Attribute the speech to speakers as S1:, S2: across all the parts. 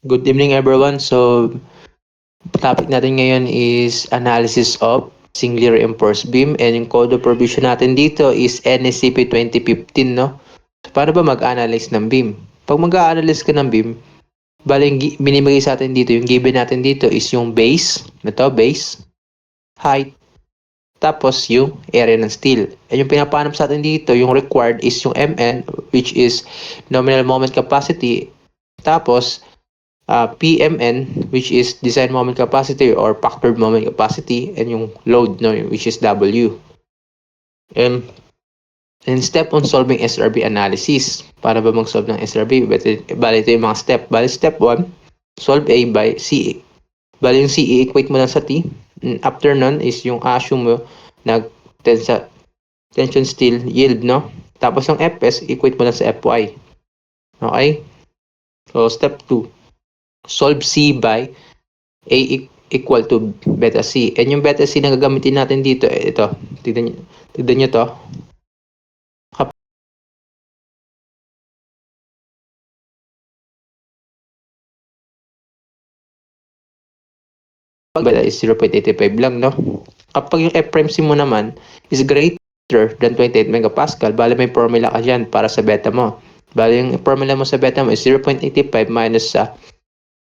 S1: Good evening everyone. So, topic natin ngayon is analysis of singly reinforced beam and yung code of provision natin dito is NSCP 2015, no? So, paano ba mag-analyze ng beam? Pag mag-analyze ka ng beam, bali yung binibigay sa atin dito, yung given natin dito is yung base, base, height, tapos yung area ng steel. And yung pinapanap sa atin dito, yung required is yung MN, which is nominal moment capacity, tapos PMN, which is design moment capacity or factored moment capacity, and yung load, no, which is W. And, and step on solving SRB analysis. Para ba mag-solve ng SRB? Bali ito yung mga step. Bali step 1, solve A by C. Bali yung C, i-equate mo lang sa T. And after nun is yung assume mo na tension steel yield, no? Tapos yung Fs, equate mo lang sa Fy. Okay? So, step 2, solve C by A equal to beta C. And yung beta C na gagamitin natin dito, ito. Tignan nyo to. Kapag beta is 0.85 lang, no? Kapag yung F prime C mo naman is greater than 28 megapascal, bali may formula ka dyan para sa beta mo. Bali yung formula mo sa beta mo is 0.85 minus sa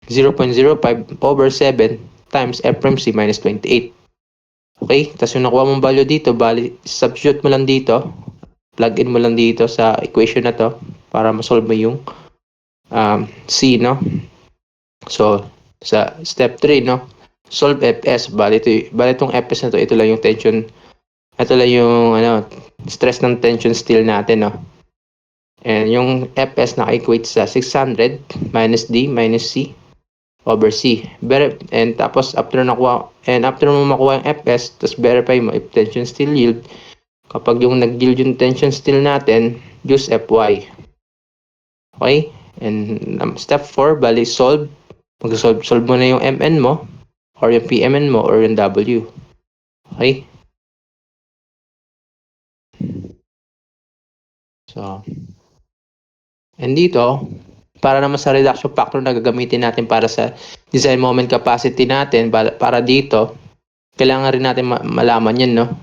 S1: 0.05 over 7 times F prime C minus 28. Okay? Tapos yung nakuha mong value dito, bali substitute mo lang dito, plug in mo lang dito sa equation na to para ma-solve mo yung C, no? So, sa step 3, no? Solve Fs. Bali itong Fs na to, ito lang yung tension, ito lang yung stress ng tension steel natin, no? And yung Fs naka-equate sa 600 minus D minus C over C. And tapos after mo makuha yung Fs, tapos verify mo if tension steel yield. Kapag yung nag-yield yung tension steel natin, use Fy. Okay? And step 4, bali solve. Mag-solve mo na yung Mn mo, or yung Pmn mo, or yung W. Okay? So, and dito, para naman sa reduction factor na gagamitin natin para sa design moment capacity natin, para dito, kailangan rin natin malaman yan, no?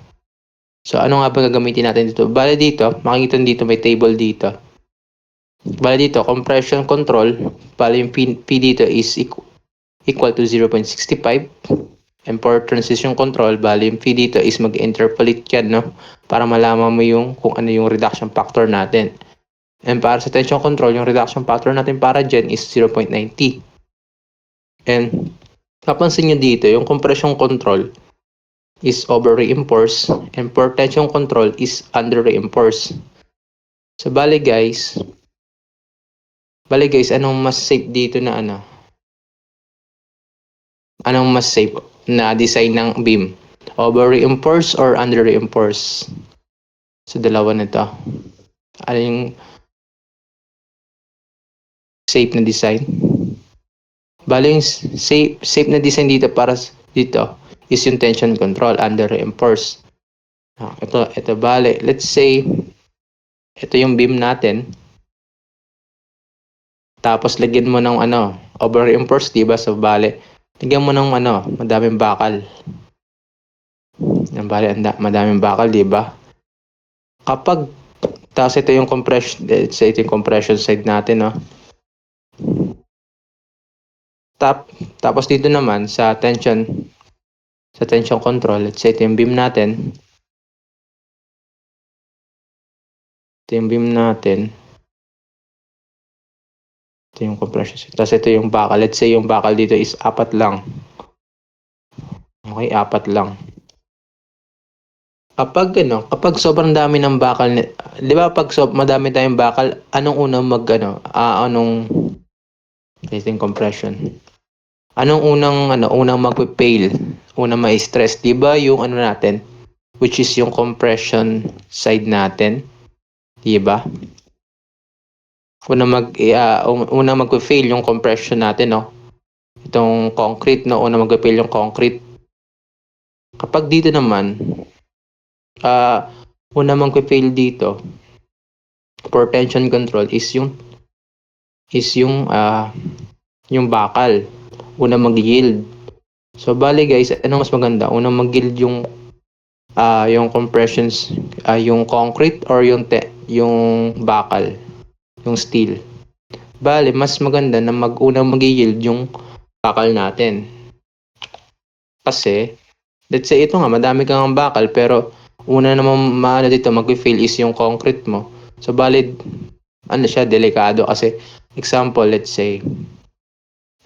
S1: So, ano nga ba gagamitin natin dito? Bale dito, makikita dito may table dito. Bale dito, compression control, bale yung P dito is equal to 0.65. And for transition control, bali yung P dito is mag-interpolate yan, no? Para malaman mo yung kung ano yung reduction factor natin. And para sa tension control, yung reduction factor natin para dyan is 0.90. And napansin nyo dito, yung compression control is over-reinforced and for tension control is under-reinforced. So bali guys, anong mas safe dito na Anong mas safe na design ng beam? Over-reinforced or under-reinforced? So, dalawa na to. Ano yung safe na design? Bali yung safe na design dito para dito is yung tension control, under-reinforced. Ito bali. Let's say, ito yung beam natin. Tapos, lagyan mo ng over-reinforced, diba? So, bali, lagyan mo ng madaming bakal. Bali, madaming bakal, diba? Kapag tapos ito yung compression, ito yung compression side natin, no? Tapos dito naman sa tension control, let's say ito yung beam natin. Ito yung beam natin. Ito yung compression side. Tapos ito yung bakal. Let's say yung bakal dito is 4 lang. Okay, 4 lang. Kapag sobrang dami ng bakal, 'di ba pag madami tayong bakal, anong unang testing compression. Anong unang magpe-fail, unang ma-stress, 'di ba yung natin, which is yung compression side natin, 'di ba? Unang magpe-fail yung compression natin, no? Itong concrete, no, unang magpe-fail yung concrete. Kapag dito naman, unang magpe-fail dito for tension control is yung yung bakal. Una mag-yield. So, bali guys, ano mas maganda? Una mag-yield yung compressions, yung concrete or yung bakal, yung steel. Bali, mas maganda na unang mag-yield yung bakal natin. Kasi, let's say ito nga, madami kang bakal pero una naman maano dito mag-fail is yung concrete mo. So, bali, ano siya, delikado kasi example, let's say,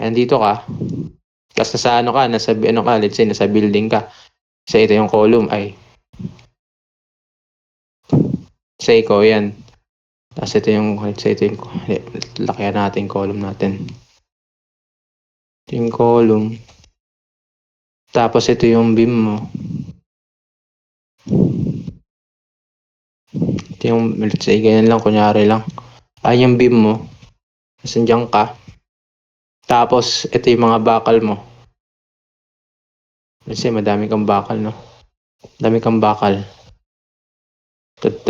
S1: andito ka, tapos nasa ano ka, let's say, nasa building ka. So, ito yung column, sa ikaw yan. Tapos ito yung, lakihan natin yung column natin. Ito yung column. Tapos ito yung beam mo. Ito yung, let's say, ganyan lang, kunyari lang. Yung beam mo. Tapos nandiyan ka. Tapos, ito yung mga bakal mo. Let's say, madami kang bakal, no? Madami kang bakal. Tad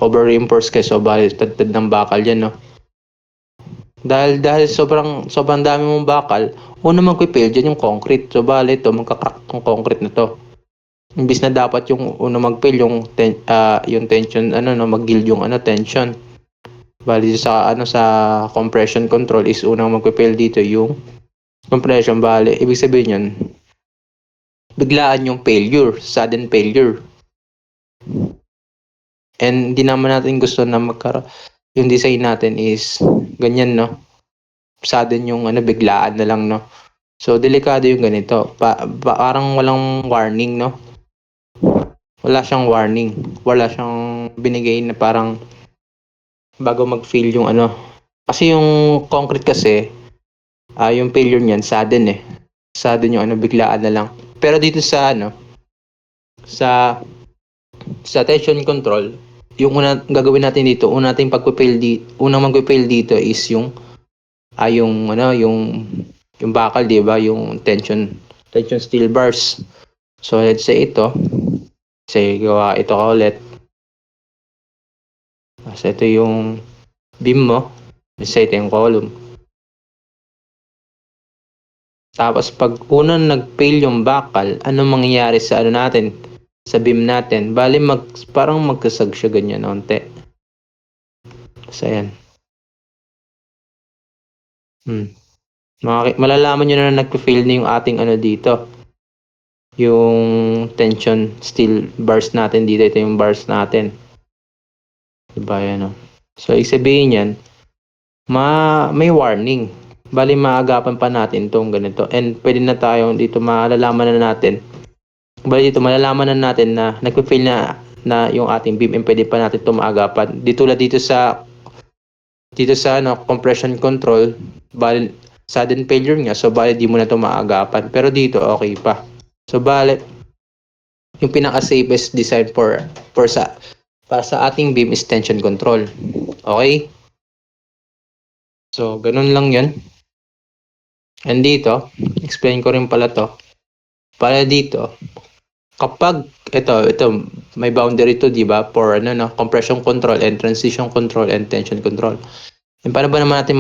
S1: over-reinforce kayo, so bali, tad ng bakal yan, no? Dahil sobrang dami mong bakal, una magpipill dyan yung concrete. So, bali, ito, magkakrak tong concrete na to. Imbis na dapat yung una mag-fail yung tension mag-yield yung tension. Bali sa compression control is unang magpe-fail dito yung compression. Bali ibig sabihin yun, biglaan yung failure, sudden failure. And hindi naman natin gusto na yung design natin is ganyan, no? Sudden yung biglaan na lang, no? So delikado yung ganito. Parang walang warning, no? Wala siyang warning. Wala siyang binigay na parang bago mag-fail yung Kasi yung concrete kasi, yung failure niyan sudden eh. Sudden yung biglaan na lang. Pero dito sa tension control, yung gagawin natin dito, unang magpe-fail dito is yung bakal, 'di ba? Yung tension steel bars. So let's say gawa ito ka ulit. So ito yung beam mo. Let's say ito yung column. Tapos pag unang nag-fail yung bakal, ano mangyayari sa natin? Sa beam natin? Bali parang magkasag siya ganyan onte. So ayan. Malalaman nyo na nag-fail na yung ating dito. Yung tension steel bars natin dito. Ito yung bars natin. Diba yan, no? So, ibig sabihin yan, may warning. Bali, maagapan pa natin itong ganito. And pwede na tayo dito malalaman na natin. Bali dito, malalaman na natin na nag-fail na yung ating beam and pwede pa natin ito maagapan. Dito sa compression control, bali, sudden failure nga. So, bali, di mo na ito maagapan. Pero dito, okay pa. So, bali, yung pinaka-safest design para sa ating beam is tension control. Okay? So, ganun lang yun. And dito, explain ko rin pala to. Para dito, kapag ito may boundary to, di ba? For compression control and transition control and tension control. And paano ba natin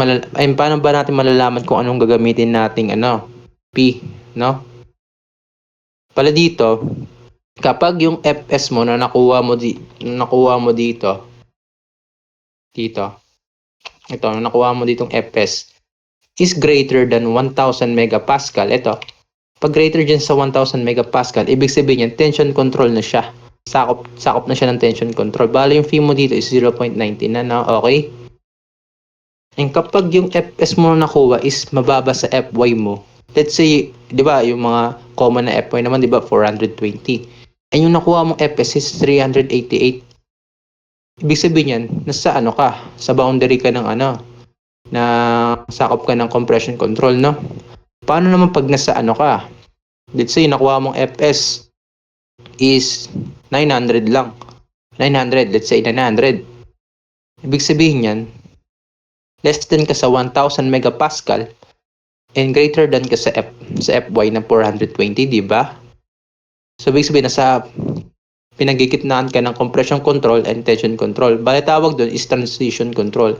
S1: malalaman kung anong gagamitin nating P, no? Pala dito, kapag yung Fs mo na nakuha mo dito, nakuha mo ditong Fs is greater than 1,000 megapascal. Ito, pag greater dyan sa 1,000 megapascal, ibig sabihin yan, tension control na siya. Sakop na siya ng tension control. Bali yung phi mo dito is 0.19 na, okay? And kapag yung Fs mo nakuha is mababa sa Fy mo, let's say, di ba, yung mga common na Fy naman, di ba, 420. And yung nakuha mong Fs is 388. Ibig sabihin yan, nasa ka, sa boundary ka ng na sakop ka ng compression control, no? Paano naman pag nasa ka? Let's say, nakuha mong Fs is 900 lang. 900, let's say 900. Ibig sabihin yan, less than ka sa 1,000 megapascal and greater than ka sa Fy na 420, di ba? So, ibig sabihin, nasa pinagkikitnaan ka ng compression control and tension control. Bale, tawag doon is transition control.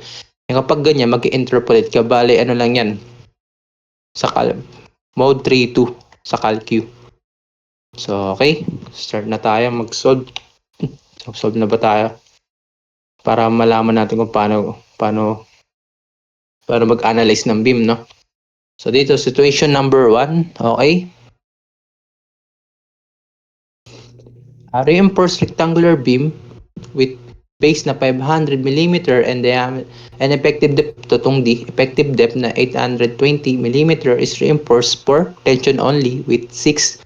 S1: And kapag ganyan, mag-interpolate ka, bale, lang yan, sa mode 3-2 sa CalQ. So, okay. Start na tayo mag-solve. So, solve na ba tayo? Para malaman natin kung paano mag-analyze ng beam, no? So, dito, situation number 1. Okay. A reinforced rectangular beam with base na 500 mm and effective depth to itong D, effective depth na 820 mm is reinforced for tension only with 26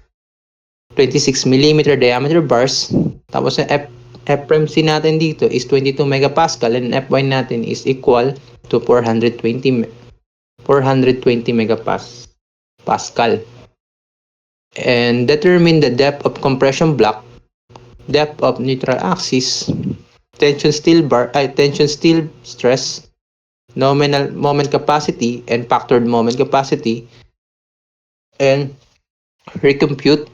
S1: mm diameter bars. Tapos yung F'C natin dito is 22 megapascal and Fy natin is equal to 420 megapascal. And determine the depth of compression block, depth of neutral axis, tension steel stress, nominal moment capacity and factored moment capacity, and recompute.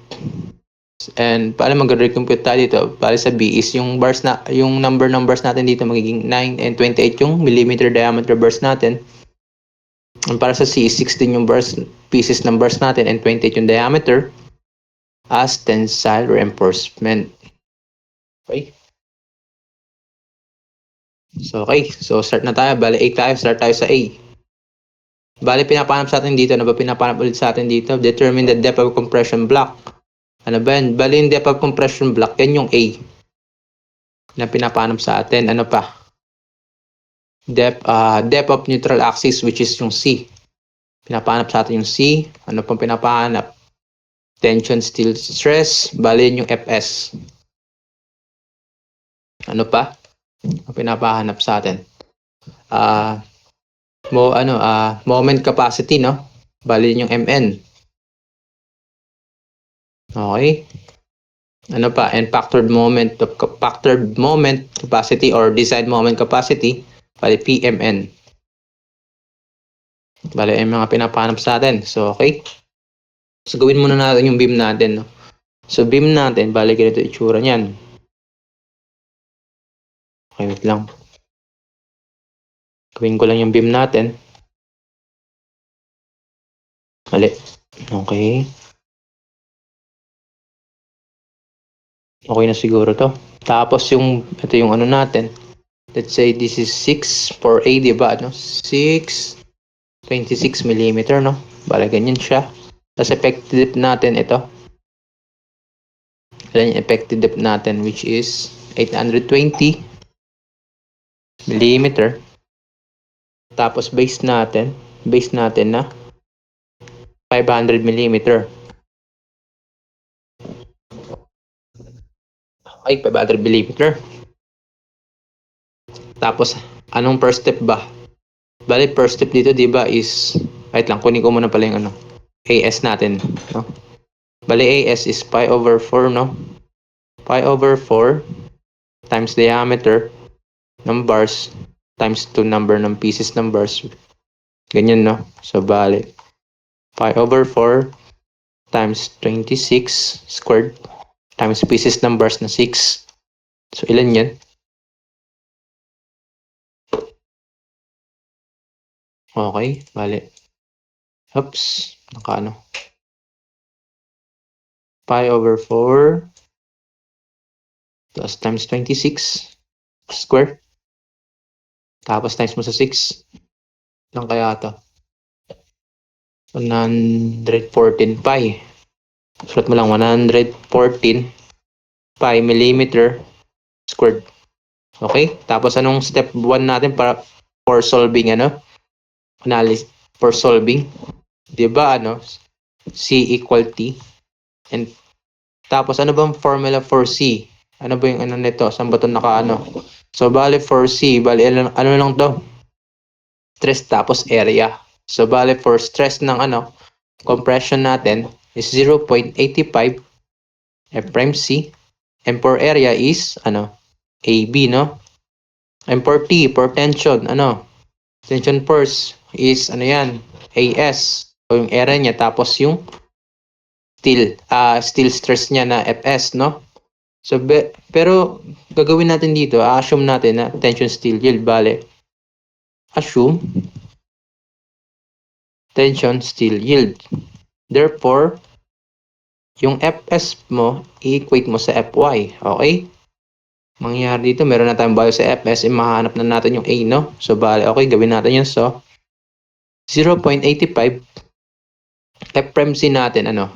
S1: And paano mag-recompute tayo dito? Para sa B is yung number ng bars natin dito magiging 9 and 28 yung millimeter diameter bars natin. And para sa C is 16 yung pieces ng bars natin and 28 yung diameter as tensile reinforcement. Okay? So, okay. So, start na tayo. Bali, A tayo. Start tayo sa A. Bali, pinapanap sa atin dito. Ano ba pinapanap ulit sa atin dito? Determine the depth of compression block. Ano ba yan? Bali, yung depth of compression block, yan yung A. Na pinapanap sa atin. Ano pa? Depth of neutral axis, which is yung C. Pinapanap sa atin yung C. Ano pang pinapanap? Tension steel stress. Bali, yun yung Fs. Ano pa? Ang pinapahanap sa atin? Moment capacity, no? Bali yung MN. Okay? Ano pa? And factored moment capacity or design moment capacity, bali PMN. Bali yung mga pinapahanap sa atin. So, okay? So, gawin muna natin yung beam natin, no? So, beam natin, bali ganito itsura niyan. Okay, wait lang. Gawin ko lang yung beam natin. Mali. Okay. Okay na siguro to. Tapos ito yung ano natin. Let's say this is 6 for A, diba? No? 6, 26 mm, no? Bala ganyan siya. Tapos effective depth natin ito. Yan yung effective depth natin which is 820 mm. Tapos base natin na 500 mm. Okay, 500 mm. Tapos, anong first step ba? Bali, first step dito, di ba, is, wait lang, kunin ko muna pala yung AS natin, no? Bali, AS is pi over 4, no? Pi over 4 times diameter ng bars times 2 number ng pieces ng bars. Ganyan, no? So, bali, pi over 4 times 26 squared times pieces ng bars na 6. So, ilan yan? Okay, bali. Oops, pi over 4 plus times 26 square. Tapos times mo sa 6. Lang kaya ito? 114 pi. Sulat mo lang 114 pi millimeter squared. Okay? Tapos anong step 1 natin para for solving analysis for solving? 'Di ba C equal T. And tapos ano bang formula for C? Ano ba yung nito? Saan ba 'to So bali for C, bali ano lang 'to? Stress tapos area. So bali for stress ng compression natin is 0.85 F prime C. And for area is AB, no? And for T, for tension, tension force is yan, AS. O yung area niya tapos yung steel stress niya na FS, no? So pero gagawin natin dito, assume natin na tension steel yield, bale. Assume tension, steel yield. Therefore, yung Fs mo, i-equate mo sa Fy. Okay? Mangyayari dito, meron na tayong value sa Fs, mahanap na natin yung A, no? So, bali, okay, gawin natin yun. So, 0.85, F-prime C natin, ano?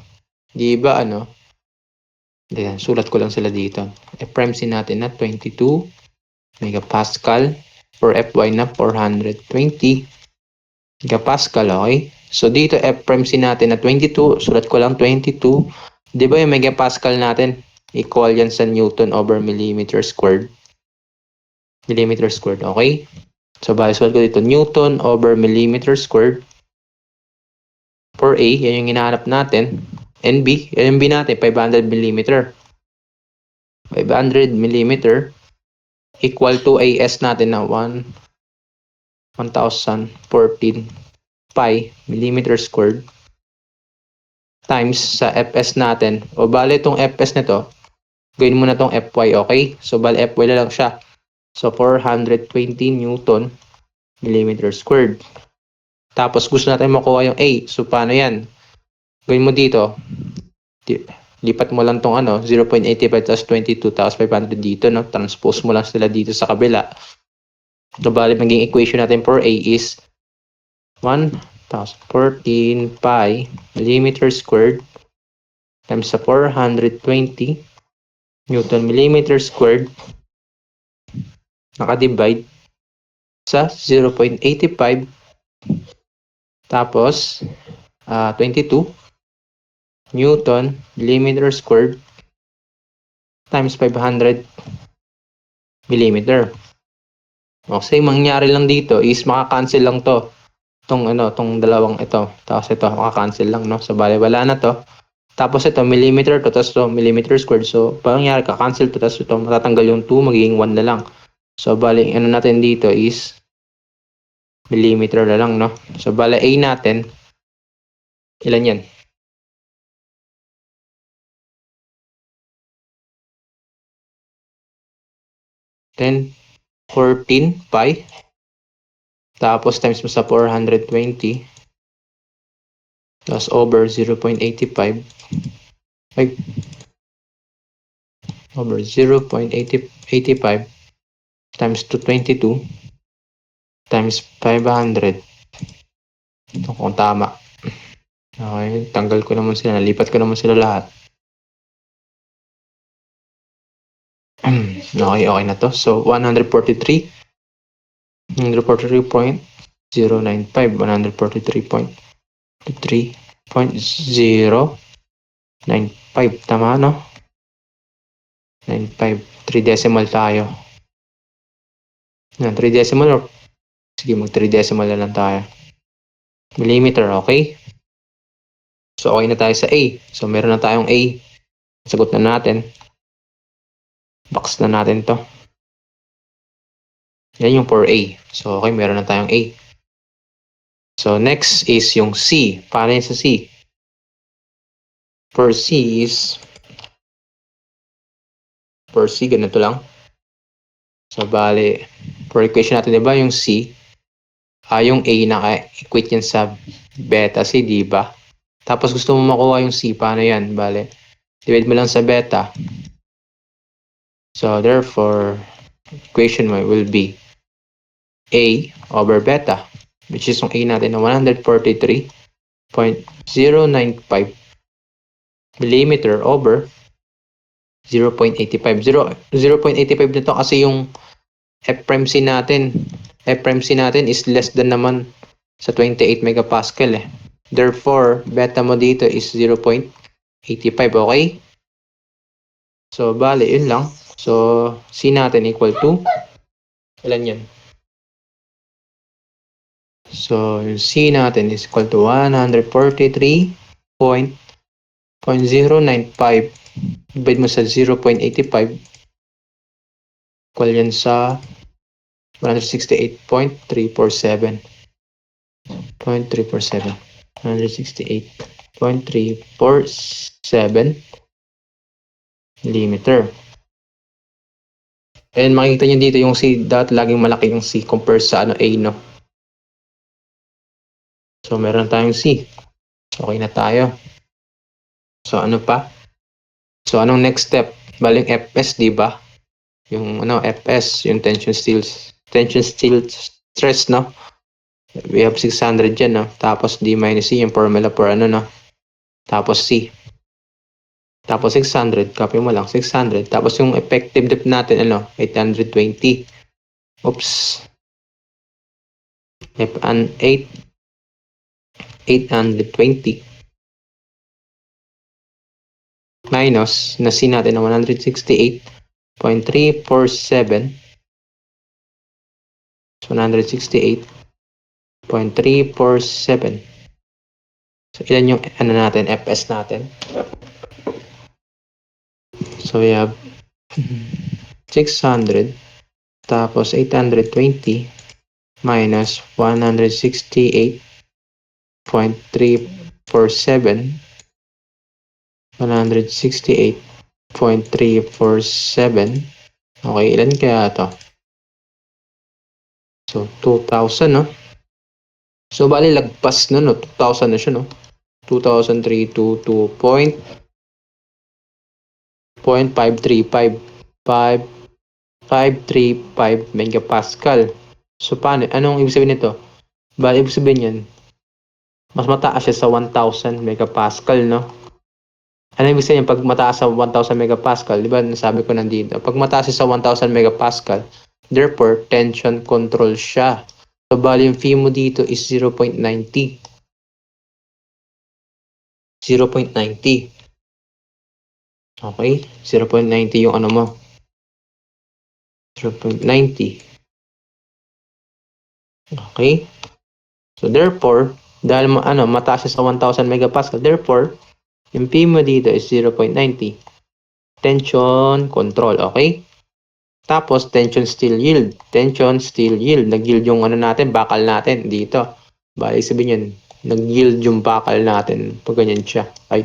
S1: Di ba, ano? Ayan, sulat ko lang sila dito. F-prime C natin na 22 megapascal. For Fy na 420 megapascal, okay? So, dito F-prime C natin na 22, sulat ko lang 22. Di ba yung megapascal natin? Equal yan sa Newton over millimeter squared. Millimeter squared, okay? So, bali, sulat ko dito, Newton over millimeter squared. For A, yan yung hinahanap natin. And B, yan yung B natin, 500 millimeter. 500 millimeter equal to AS natin na 1014 pi millimeter squared times sa Fs natin. O bali itong Fs nito, gawin mo na itong Fy, okay? So bali Fy na lang siya. So 420 Newton millimeter squared. Tapos gusto natin makuha yung A. So paano yan? Gawin mo dito. Lipat mo lang tong 0.85 plus 22 tapos 500 dito, no? Transpose mo lang sila dito sa kabila. So bali maging equation natin for A is 1014 pi millimeter squared times sa 420 Newton millimeter squared nakadivide sa 0.85 tapos 22 Newton millimeter squared times 500 millimeter. Okay, mangyari lang dito is maka-cancel lang to. Tong dalawang ito. Tapos ito, maka-cancel lang, no? So, bali, wala na to. Tapos ito, millimeter to, tapos ito, millimeter squared. So, parang nangyari, ka-cancel to, tapos ito, matatanggal yung 2, magiging 1 na lang. So, bali, ano natin dito is millimeter na lang, no? So, bali, A natin, ilan yan? Then, 14 pi. Tapos, times mo sa 420. Plus over 0.85. Over 0.85 times 222 times 500. Ito kung tama. Okay, tanggal ko naman sila. Nalipat ko naman sila lahat. Okay, okay na to. So, 143. 143.095. 143.095. Tama, no? 95. 3 decimal tayo. Yan, 3 decimal or sige, mag 3 decimal na lang tayo. Millimeter, okay? So, okay na tayo sa A. So, meron na tayong A. Sagot na natin. Box na natin to. Yan yung for A. So, okay, meron na tayong A. So, next is yung C. Paano yun sa C? For C, ganito lang. So, bali, for equation natin, diba, yung C, yung A, naka-equate yan sa beta C, diba? Tapos, gusto mo makuha yung C, paano yan? Bali, divide mo lang sa beta. So, therefore, equation mo will be A over beta, which is yung A natin na 143.095 millimeter over 0.85. 0.85 na to kasi yung F-prime C natin. F-prime C natin is less than naman sa 28 megapascal eh. Therefore, beta mo dito is 0.85, okay? So, bale, yun lang. So, C natin equal to, ilan yan? So, yung C natin is equal to 143.095 divide mo sa 0.85 equal yan sa 168.347. 168.347 millimeter. And makikita nyo dito yung C dot laging malaki yung C compare sa A, no? So, meron tayong C. Okay na tayo. So, ano pa? So, anong next step? Baling Fs, di ba? Yung Fs, yung tension steel stress, no? We have 600 dyan, no? Tapos D minus C, yung formula for no? Tapos C. Tapos 600, copy mo lang, 600. Tapos yung effective depth natin, 820. Oops. F 820 minus na C natin na 168.347. 168.347. So, ilan yung natin, Fs natin? So, we have 600 tapos 820 minus 168.347. 168.347. Okay, ilan kaya to? So, 2,000, no? So, bali lagpas na, no? 2,000 na siya, no? 2,322.535. 535 megapascal. So, paano? Anong ibig sabihin nito? Bali, ibig sabihin yan, mas mataas siya sa 1,000 megapascal, no? Ano ibig sabihin pag mataas sa 1,000 megapascal? Di ba nasabi ko nandito? Pag mataas siya sa 1,000 megapascal, therefore, tension control siya. So, bali yung phi mo dito is 0.90. 0.90. Okay? 0.90 yung ano mo. 0.90. Okay? So, therefore, dahil mataas siya sa 1,000 megapascal, therefore, yung P mo dito is 0.90. Tension control, okay? Tapos, tension steel yield. Tension steel yield. Nag-yield yung natin, bakal natin dito. Balik sabihin yun, nag-yield yung bakal natin. Pag ganyan siya. Ay,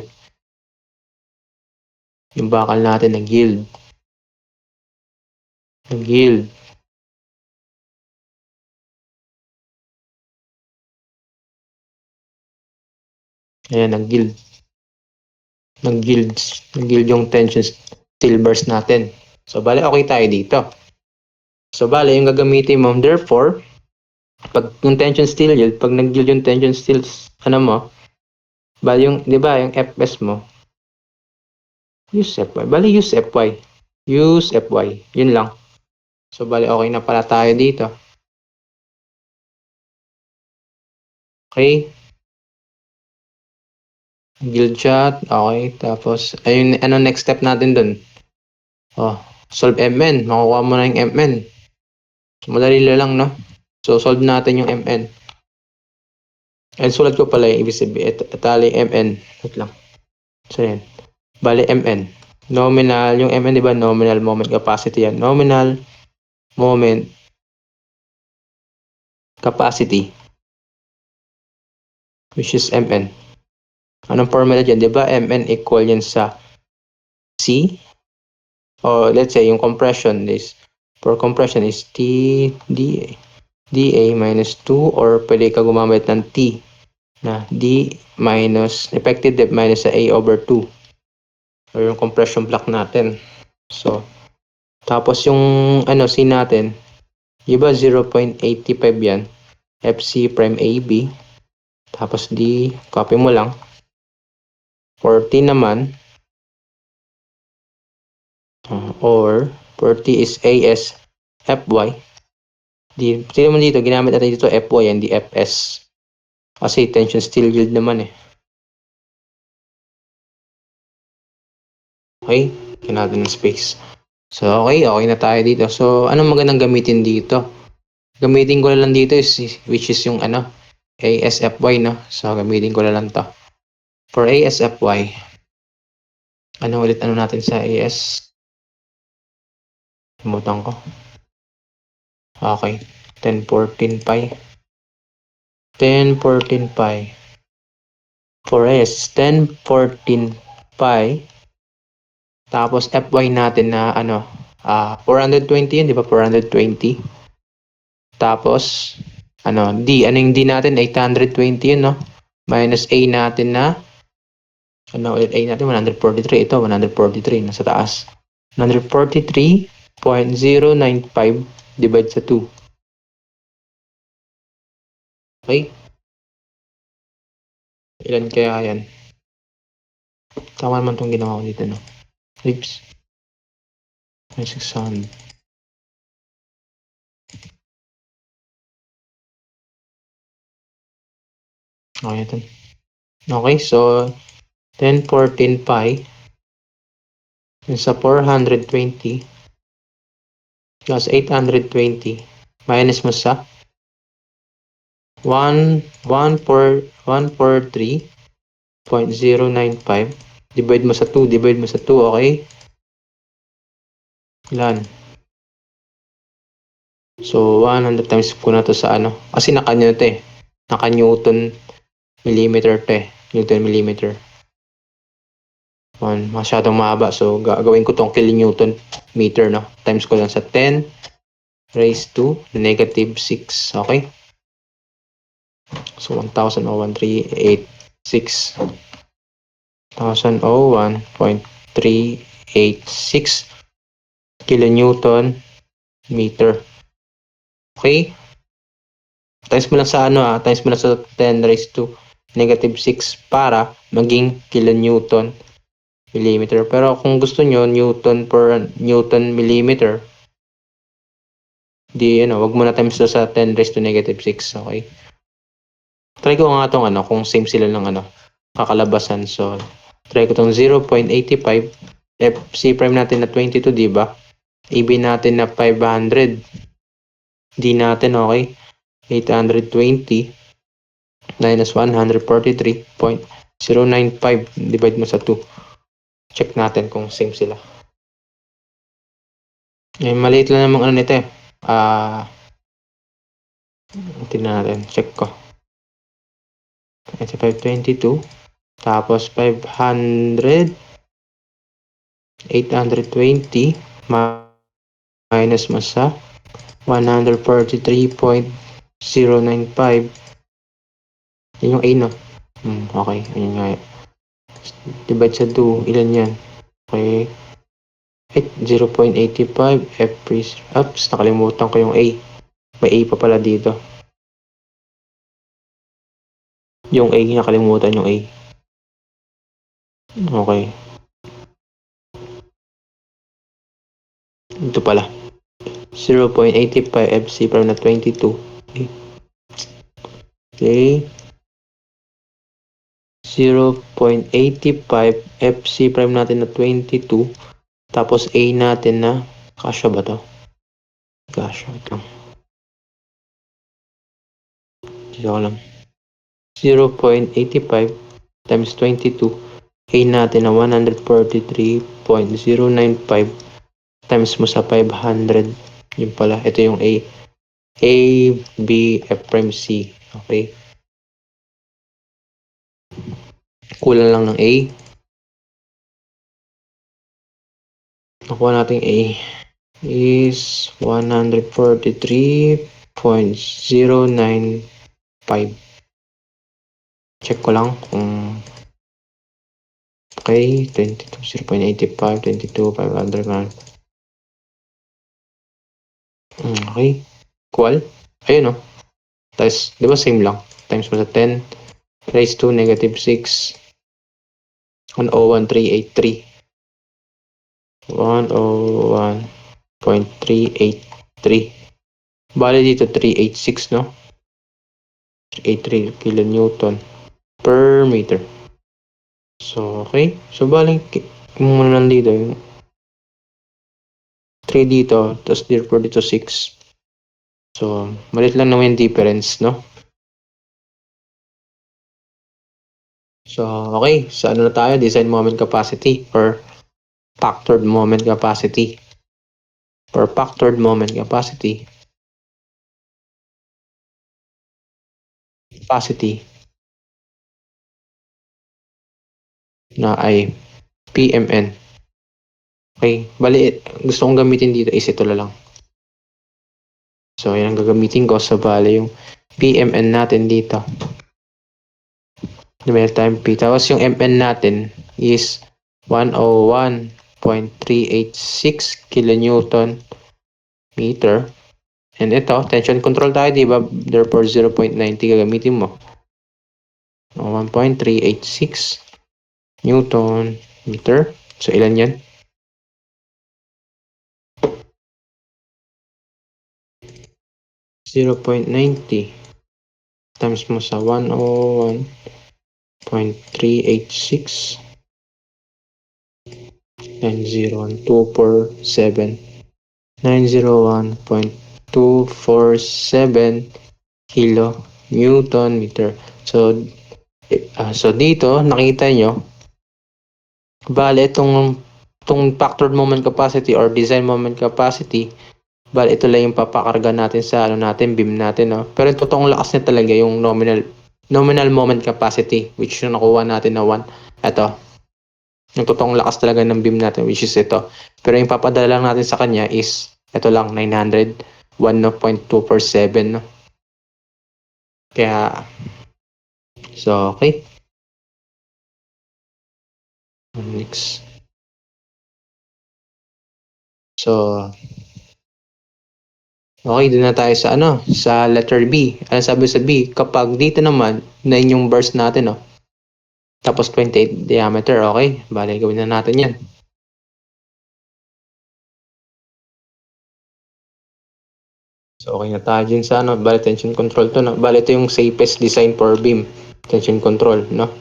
S1: yung bakal natin nag-yield. Nag-yield. Ayan, nag-yield. Nag-yield yung tension steel bars natin. So, bali, okay tayo dito. So, bali, yung gagamitin mo, therefore, pag yung tension steel yield, pag nag-yield yung tension steel, mo, bali yung, di ba, yung Fs mo, use Fy. Bali, use Fy. Use Fy. Yun lang. So, bali, okay na pala tayo dito. Okay. Yield shot. Okay. Tapos, ayun, next step natin dun? Oh, solve Mn. Makukuha mo na yung Mn. So, madali lang, no? So, solve natin yung Mn. And sulat ko pala yung ibig sabihin. Tali Mn. Wait lang. So, yan. Bali, Mn. Nominal. Yung Mn, di ba? Nominal moment capacity yan. Nominal moment capacity. Which is Mn. Anong formula dyan? Di ba? Mn equal yan sa C? Or let's say, yung compression is, for compression is T, dA minus 2, or pwede ka gumamit ng T na D minus, effective depth minus sa A over 2. Or yung compression block natin. So, tapos yung C natin, iba 0.85 yan. FC prime AB. Tapos D, copy mo lang. 40 naman. Or 40 is AS FY. Tingnan mo dito, ginamit natin dito FY and di FS. Kasi tension steel yield naman eh. Okay, natin ng space. So okay na tayo dito. So anong magandang gamitin dito? Gamitin ko na lang dito is, which is yung ASFY, no? So gamitin ko na lang to. For ASFY, natin sa AS? Limutan ko. Okay, 1014 pi. 1014 pi. For AS, 1014 pi. Tapos FY natin na 420 yun, di ba? 420. Tapos D. Ano yung D natin? 820 yun, no? Minus A natin na, ulit A natin? 143. Ito, 143. Nasa taas. 143.095 divide sa 2. Okay? Ilan kaya yan? Tama naman itong ginawa ko dito, no? Oops. 600. Okay, ito. Okay, so 1014 pi sa 420 plus 820 minus mo sa 143.095 divide mo sa 2, divide mo sa 2, okay? Ilan? So, 100 times ko na to sa ano. Kasi naka-Newton millimeter to eh. Newton millimeter. Masyadong mahaba. So, gagawin ko tong kilonewton meter, no? Times ko lang sa 10 raised to the negative 6. Okay? So, 1,001.386. 1,001.386 kilonewton meter. Okay? Times mo lang sa times mo lang sa 10 raised to negative 6 para maging kilonewton millimeter. Pero kung gusto nyo, Newton per Newton millimeter, wag mo na times to sa 10 raised to negative 6. Okay? Try ko nga tong kung same sila ng kakalabasan. So, try ko tong 0.85. FC prime natin na 22, di ba? AB natin na 500. D natin, okay? 820 minus 143.095 divide mo sa 2. Check natin kung same sila. Maliit lang namang nito eh. Tingnan natin. Check ko. 522. Tapos 500. 820 minus mo sa 143.095. Yan yung A, no? Okay. Ayun nga. Divide sa 2. Ilan yan? Okay. 0.85 F freeze. Oops, nakalimutan ko yung A. May A pa pala dito. Yung A, nakalimutan yung A. Okay. Ito pala. 0.85 FC prime na 22. Okay. 0.85 FC prime natin na 22. Tapos A natin na, kasya ba to? Kasya, ito. Hindi ko alam. 0.85 times 22. A natin na 143.095 times mo sa 500. Yun pala. Ito yung A. A, B, F prime, C. Okay. Kulang lang ng A. Nakuha natin A is 143.095. Check ko lang kung okay. 22, 0.85, 22, 500. Okay. Equal. Ayun, no? Tapos, di ba same lang? Times mo sa 10 raised to negative 6. 101.383. 101.383. Bali dito 386, no? 383 kilonewton per meter. So, okay. So, bali, kung muna lang dito, yung 3 dito, tapos therefore dito 6. So, malit lang naman yung difference, no? So, okay. So, ano na tayo? Design moment capacity or factored moment capacity. For factored moment capacity na ay PMN. Okay. Bali, gusto kong gamitin dito is ito lang. So, yan ang gagamitin ko. So, bali yung PMN natin dito. Diba time P. Tapos yung MN natin is 101.386 kilonewton meter. And ito, tension control tayo, diba? Therefore, 0.90 gagamitin mo. 1.386 Newton meter. So, ilan yan? 0.90 times mo sa 101.386 901.247 901.247 kilo Newton meter. So, dito, nakita nyo, bale, itong factored moment capacity or design moment capacity, bale, ito lang yung papakarga natin sa beam natin, no? Pero yung totoong lakas niya talaga yung nominal moment capacity, which yung nakuha natin na 1. Ito, yung totoong lakas talaga ng beam natin, which is ito. Pero yung papadala lang natin sa kanya is, ito lang, 901.247, no? Kaya, so, okay. Next. So, okay, doon na tayo sa sa letter B. Ano sabi sa B? Kapag dito naman, 9 yung burst natin, no? Tapos 28 diameter, okay? Bale, gawin na natin yan. So, okay na tayo dyan sa bale, tension control to, no? Bale, ito yung safest design for beam. Tension control, no?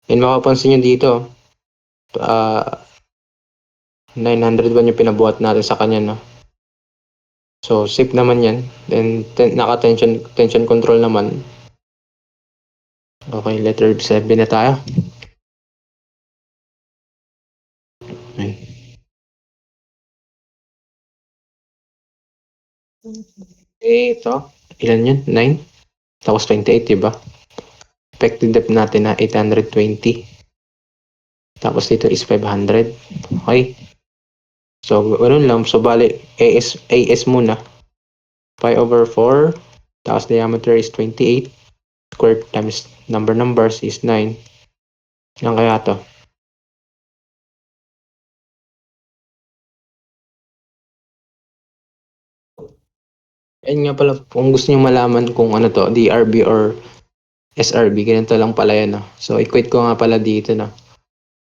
S1: And makapansin nyo dito, 901 yung pinabuhat natin sa kanya, no? So, safe naman yan. Then, naka-tension control naman. Okay, letter 7 na tayo. Okay. Ito, ilan yun? 9? Tapos 28, diba? Effective depth natin na 820. Tapos dito is 500. Okay. So, ganun lang. So, bali, AS muna. 5 over 4. Tapos diameter is 28. Squared times numbers is 9. Yan kaya to. Ayun nga pala, kung gusto nyo malaman kung ano to, DRB or SRB, ganito lang pala yan. No? So, equate ko nga pala dito. No?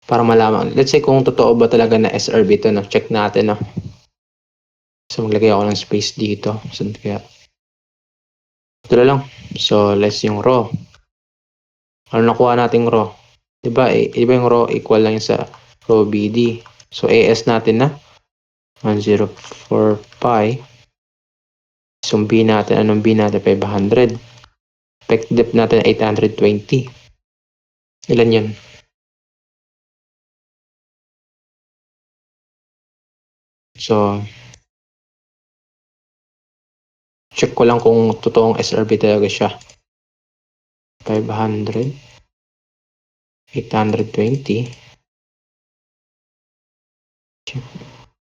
S1: Para malaman. Let's say kung totoo ba talaga na SRB to. No? Check natin. No? So, maglagay ako ng space dito. So, kaya, ito na lang. So, less yung raw. Ano nakuha nating raw? Diba, diba yung raw equal lang sa raw BD. So, AS natin na 104 pi. So, B natin, anong B natin? 500. Effective depth natin 820. Ilan yan? So, check ko lang kung totoong SRB talaga siya. 500. 820.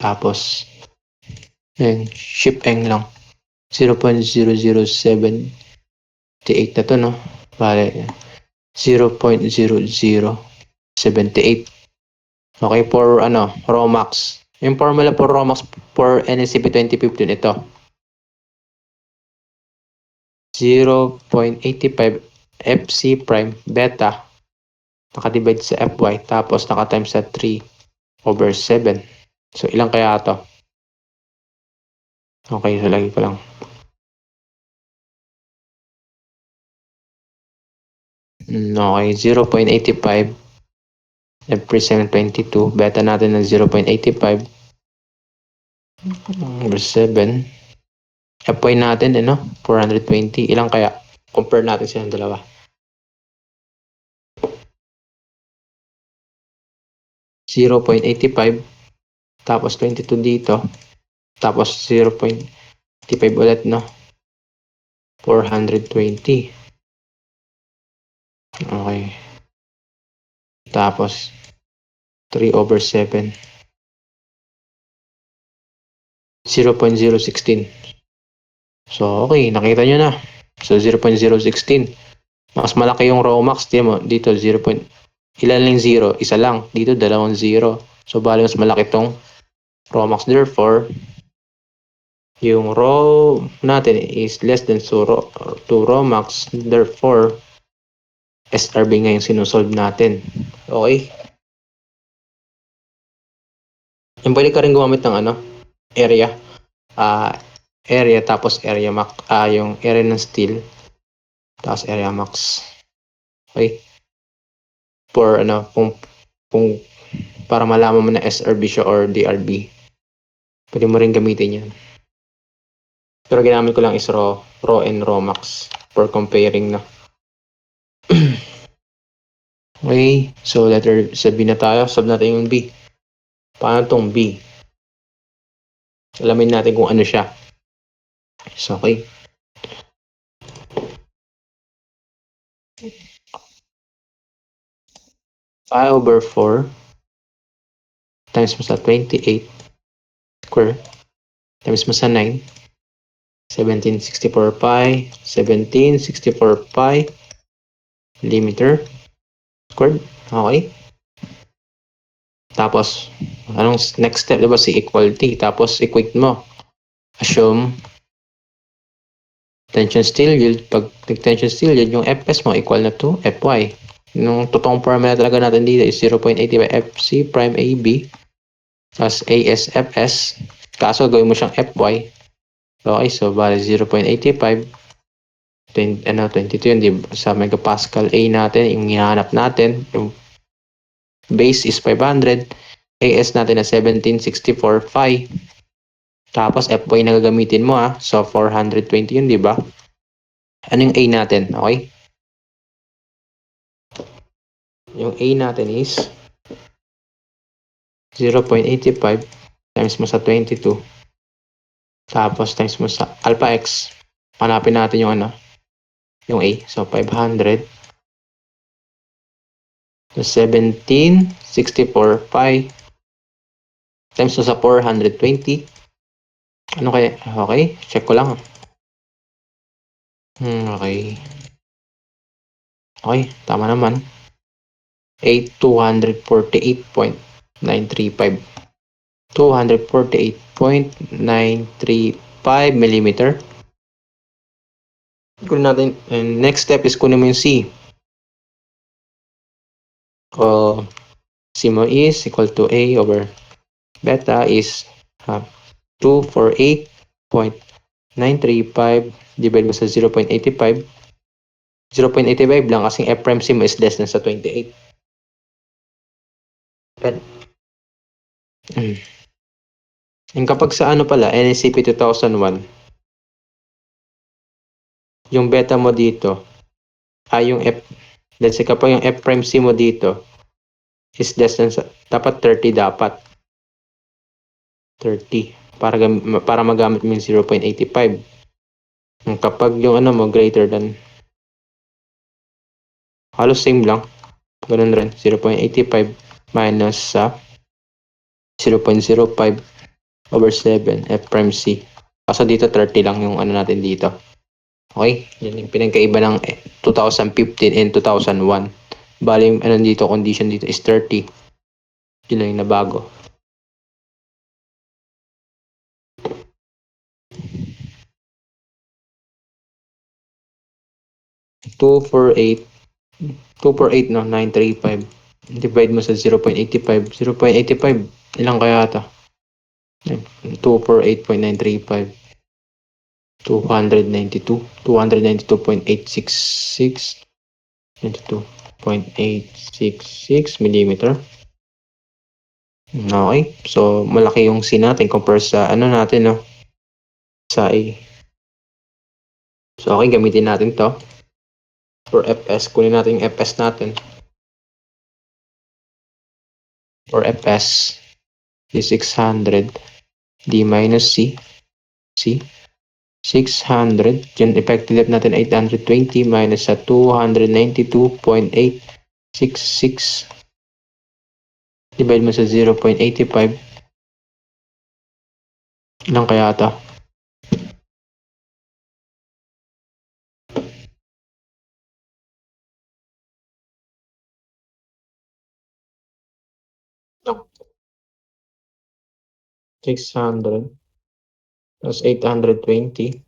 S1: Tapos, ship eng lang. 0.0078 na to, no? Bale, 0.0078. Okay, for Romax. Yung formula for Romax for NSCP 2015, ito. 0.85 FC prime beta nakadivide sa FY tapos nakatimes sa 3 over 7. So, ilang kaya ito? Okay, so lagi ko lang. Okay, 0.85 every 722. Beta natin ng 0.85 over 7. FY natin, 420. Ilang kaya? Compare natin silang dalawa. 0.85 tapos 22 dito tapos 0.85 ulit, 420. Okay, tapos 3 over 7, 0.016. So, okay, nakita nyo na. So, 0.016. Mas malaki yung Romax. Dito, 0. Ilan lang 0? Isa lang. Dito, 2 0. So, bali mas malaki tong Romax. Therefore, yung Rho natin is less than 2 Romax. Therefore, SRB nga yung sinusolve natin. Okay? Yung pwede ka rin gumamit ng area. Area tapos area max. Yung area ng steel. Tapos area max. Okay? For kung para malaman mo na SRB siya or DRB. Pwede mo rin gamitin yan. Pero ginamit ko lang is Rho and Romax for comparing na. Okay, so letter sa B na tayo. Solve natin yung B. Paano tong B? Alamin natin kung ano siya. So, okay. Pi over 4 times mo sa 28 square times mo sa 9. 1764 pi. 1764 pi millimeter squared. Okay. Tapos, anong next step? Diba si equality? Tapos, equate mo. Assume tension steel yield. Pag tension steel yield, yung Fs mo equal na to Fy. Yung totoong formula talaga natin dito is 0.80 by Fc prime AB plus ASFS. Kaso, gawin mo siyang Fy. Okay, so bali 0.85 22 yun, di ba? Sa megapascal A natin, yung hinahanap natin, yung base is 500, AS natin na 1764 phi. Tapos Fy na gagamitin mo so 420 yun, di ba? Ano yung A natin, okay? Yung A natin is 0.85 times mo sa 22. Tapos times mo sa alpha x. Hanapin natin yung yung A. So 500 to 1764 pi times mo sa 420. Ano kaya? Okay, check ko lang. Okay. Okay, tama naman. 248.935. 248.935 millimeter. Kunin natin. And next step is kunin mo yung C. C mo is equal to A over beta is 248.935 divided mo sa 0.85. 0.85 lang kasi F prime C mo is less than sa 28. And kapag sa pala, NSCP 2001, yung beta mo dito, yung let's say kapag yung F prime C mo dito is less than dapat 30 dapat. 30 para magamit mo yung 0.85. Kapag yung mo greater than, halos same lang. Ganun rin, 0.85 minus sa 0.05 over 7 F prime C. Kaso dito 30 lang yung natin dito. Okay? Yan yung pinagkaiba ng 2015 and 2001. Bali yung dito, condition dito is 30. Yun lang yung nabago. Two for 8 no, 935. Divide mo sa 0.85. 0.85, ilang kaya ito? 248.935. 292. 292.866. 22.866 millimeter. Okay. So, malaki yung C natin compare sa natin, no? Sa A. So, okay. Gamitin natin to. For Fs, kunin natin yung Fs natin. For Fs is 600. D minus C. C. 600. Yan, effective depth natin 820 minus sa 292.866. Divide mo sa 0.85. Ilang kaya ito? 600 plus 820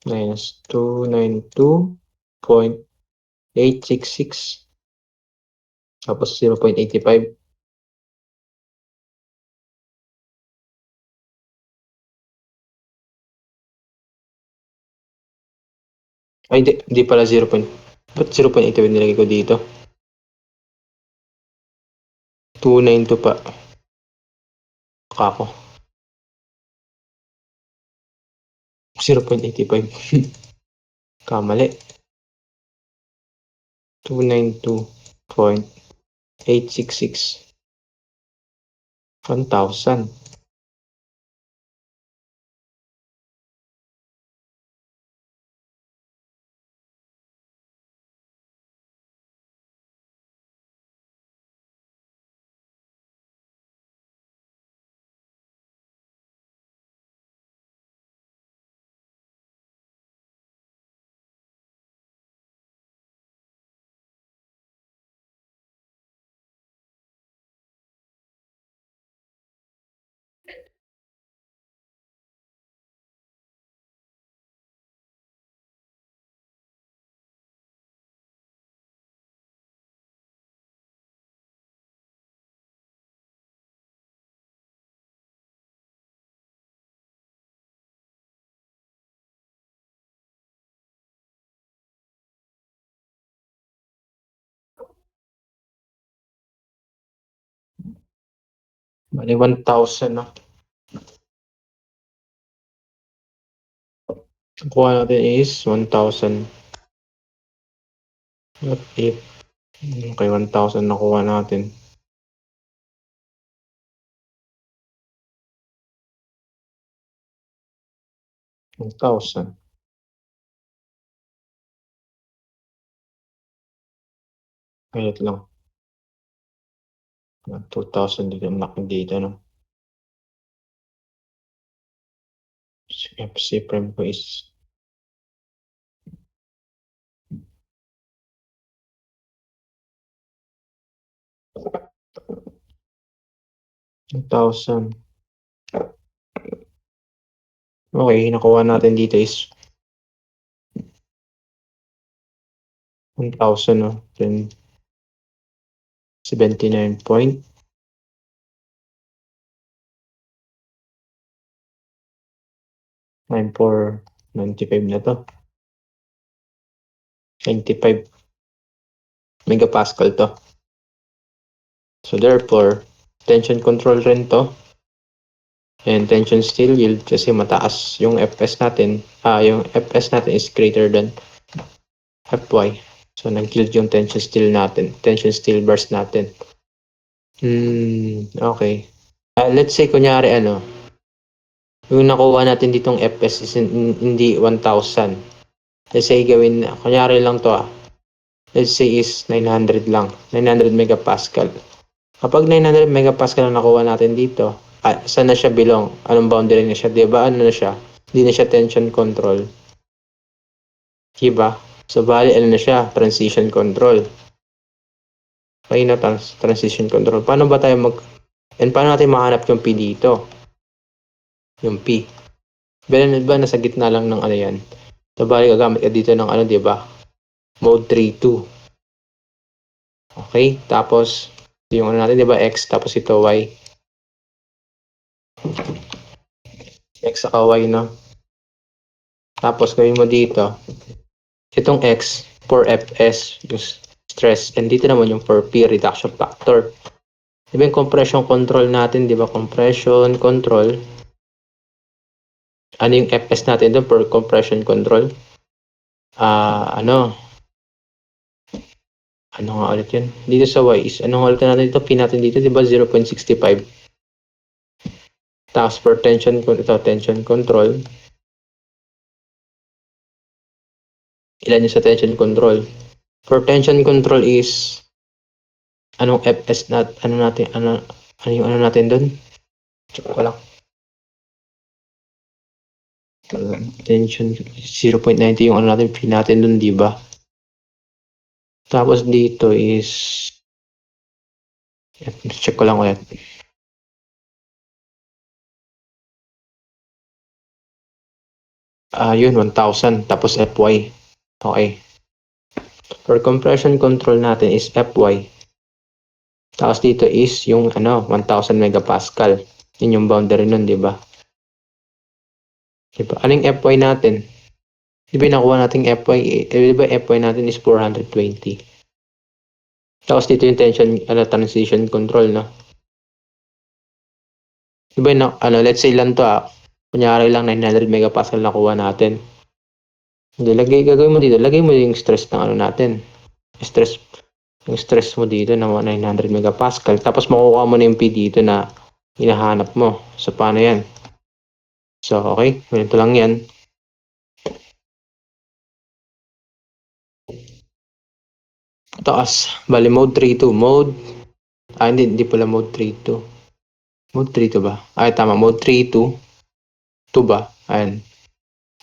S1: minus 292.866 tapos 0.85. Ay, hindi pala 0. Ba't 0.85 nilagay ko dito? 292 pa. Kako. 0.85. Kamali. 292.866. 1,000. Bali 1,000 na. Ang kuha natin is 1,000. Not if. Okay, 1,000 nakuha natin. 1,000. Wait lang. 2,000 dito. Ang laki dito, no? FC prime ko is 1,000. Okay, nakuha natin dito is 1,000, no? Then 79.9495 na to. 95 megapascal to. So therefore, tension control rin to. And tension steel yield kasi mataas yung FPS natin. Yung FPS natin is greater than Fy. So nag-yield yung tension steel natin. Tension steel bars natin. Okay. Let's say kunyari yung nakuha natin ditong FPS is hindi 1,000. Let's say gawin, kunyari lang to let's say is 900 lang. 900 megapascal. Kapag 900 megapascal ang nakuha natin dito, saan na siya belong? Anong boundary na siya? Diba? Ano na siya? Hindi na siya tension control. Diba? So, bali, ano na siya? Transition control. Okay na, transition control. Paano ba tayo and paano natin mahanap yung P dito? Yung P. Ba, nasa gitna lang ng ano yan. So, bali, gagamit ka dito ng diba? Mode 3-2. Okay? Tapos, yung natin, diba? X, tapos ito, Y. X saka Y, no? Tapos, gawin mo dito. Itong X, for Fs, yung stress. And dito naman yung for P, reduction factor. Diba yung compression control natin, diba? Compression control. Ano yung Fs natin doon for compression control? Ano nga ulit yun? Dito sa Y is, ano nga ulit natin dito? P natin dito, diba? 0.65. Tapos for tension control. Ilan yung sa tension control? For tension control is, anong Fs ano yung natin doon? Check ko lang. Tension 0.90 yung natin, P natin doon, diba? Tapos dito is Check ko lang ulit. Yun, 1,000 tapos Fy. Okay. For compression control natin is Fy. Tapos dito is yung 1,000 megapascal. Yun yung boundary nun, di ba? Diba? Anong Fy natin? Di ba nakuha natin Fy? Di ba Fy natin is 420? Tapos dito yung tension, transition control, no? Di ba, let's say lang to kunyari lang 900 megapascal nakuha natin. Hindi, gagawin mo dito, lagay mo yung stress ng natin. Yung stress mo dito na 900 megapascal. Tapos makukuha mo na yung P dito na hinahanap mo. So, paano yan? So, okay. Ganito lang yan. Taas. Bali, mode 3.2. Hindi pala mode 3.2. Mode 3.2 ba? Tama. Mode 3.2. 2 ba? Ayan.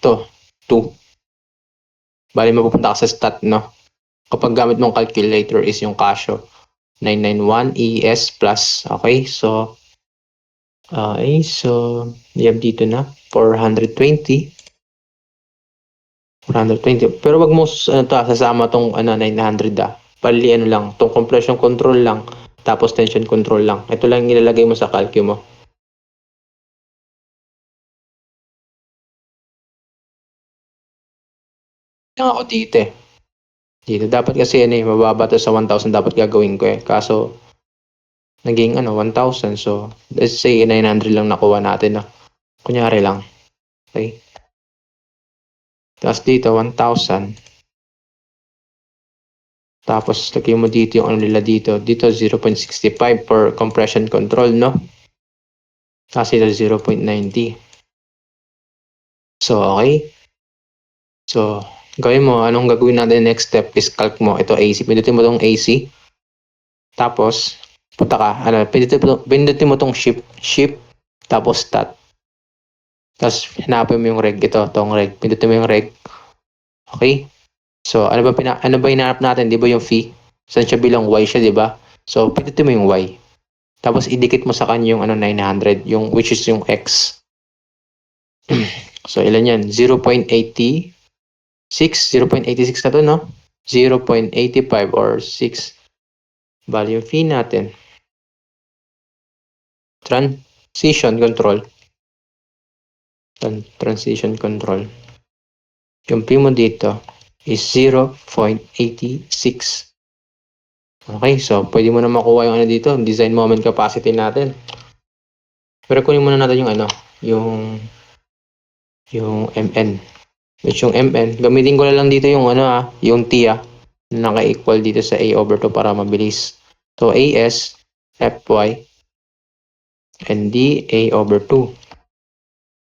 S1: Ito. 2. Bali, mapupunta ka sa stat, no? Kapag gamit mong calculator is yung Casio 991 ES plus. Okay? So, you have dito na 420. 420. Pero wag mo sasama tong 900 Pali lang, tong compression control lang, tapos tension control lang. Ito lang ilalagay mo sa calcu mo. Kaya ako dito eh. Dito dapat kasi mababa to sa 1,000 dapat gagawin ko eh. Kaso naging 1,000. So let's say 900 lang nakuha natin Kunyari lang. Okay. Tapos dito 1,000. Tapos lagay mo dito yung nila dito. Dito 0.65 for compression control, no? Kasi 0.90. So, okay. So, gawin mo, anong gagawin natin next step is calc mo. Ito AC. Pindutin mo tong AC. Tapos, punta ka. Pindutin mo tong shift. Tapos stat. Tapos, hanapin mo yung reg. Tong reg. Pindutin mo yung reg. Okay? So, ano ba hinahanap natin? Di ba yung phi? Saan siya bilang Y siya, di ba? So, pindutin mo yung Y. Tapos, idikit mo sa kanya yung 900. Yung, which is yung X. So, ilan yan? 0.86. 0.86 na to, no? 0.85 or 6. Bali yung fee natin. Transition control. Transition control. Yung fee mo dito is 0.86. Okay, so pwede mo na makuha yung dito, design moment capacity natin. Pero kunin muna natin yung yung MN. Which yung MN, gamitin ko na lang dito yung yung T na naka-equal dito sa A over 2 para mabilis. So AS, FY, and D, A over 2.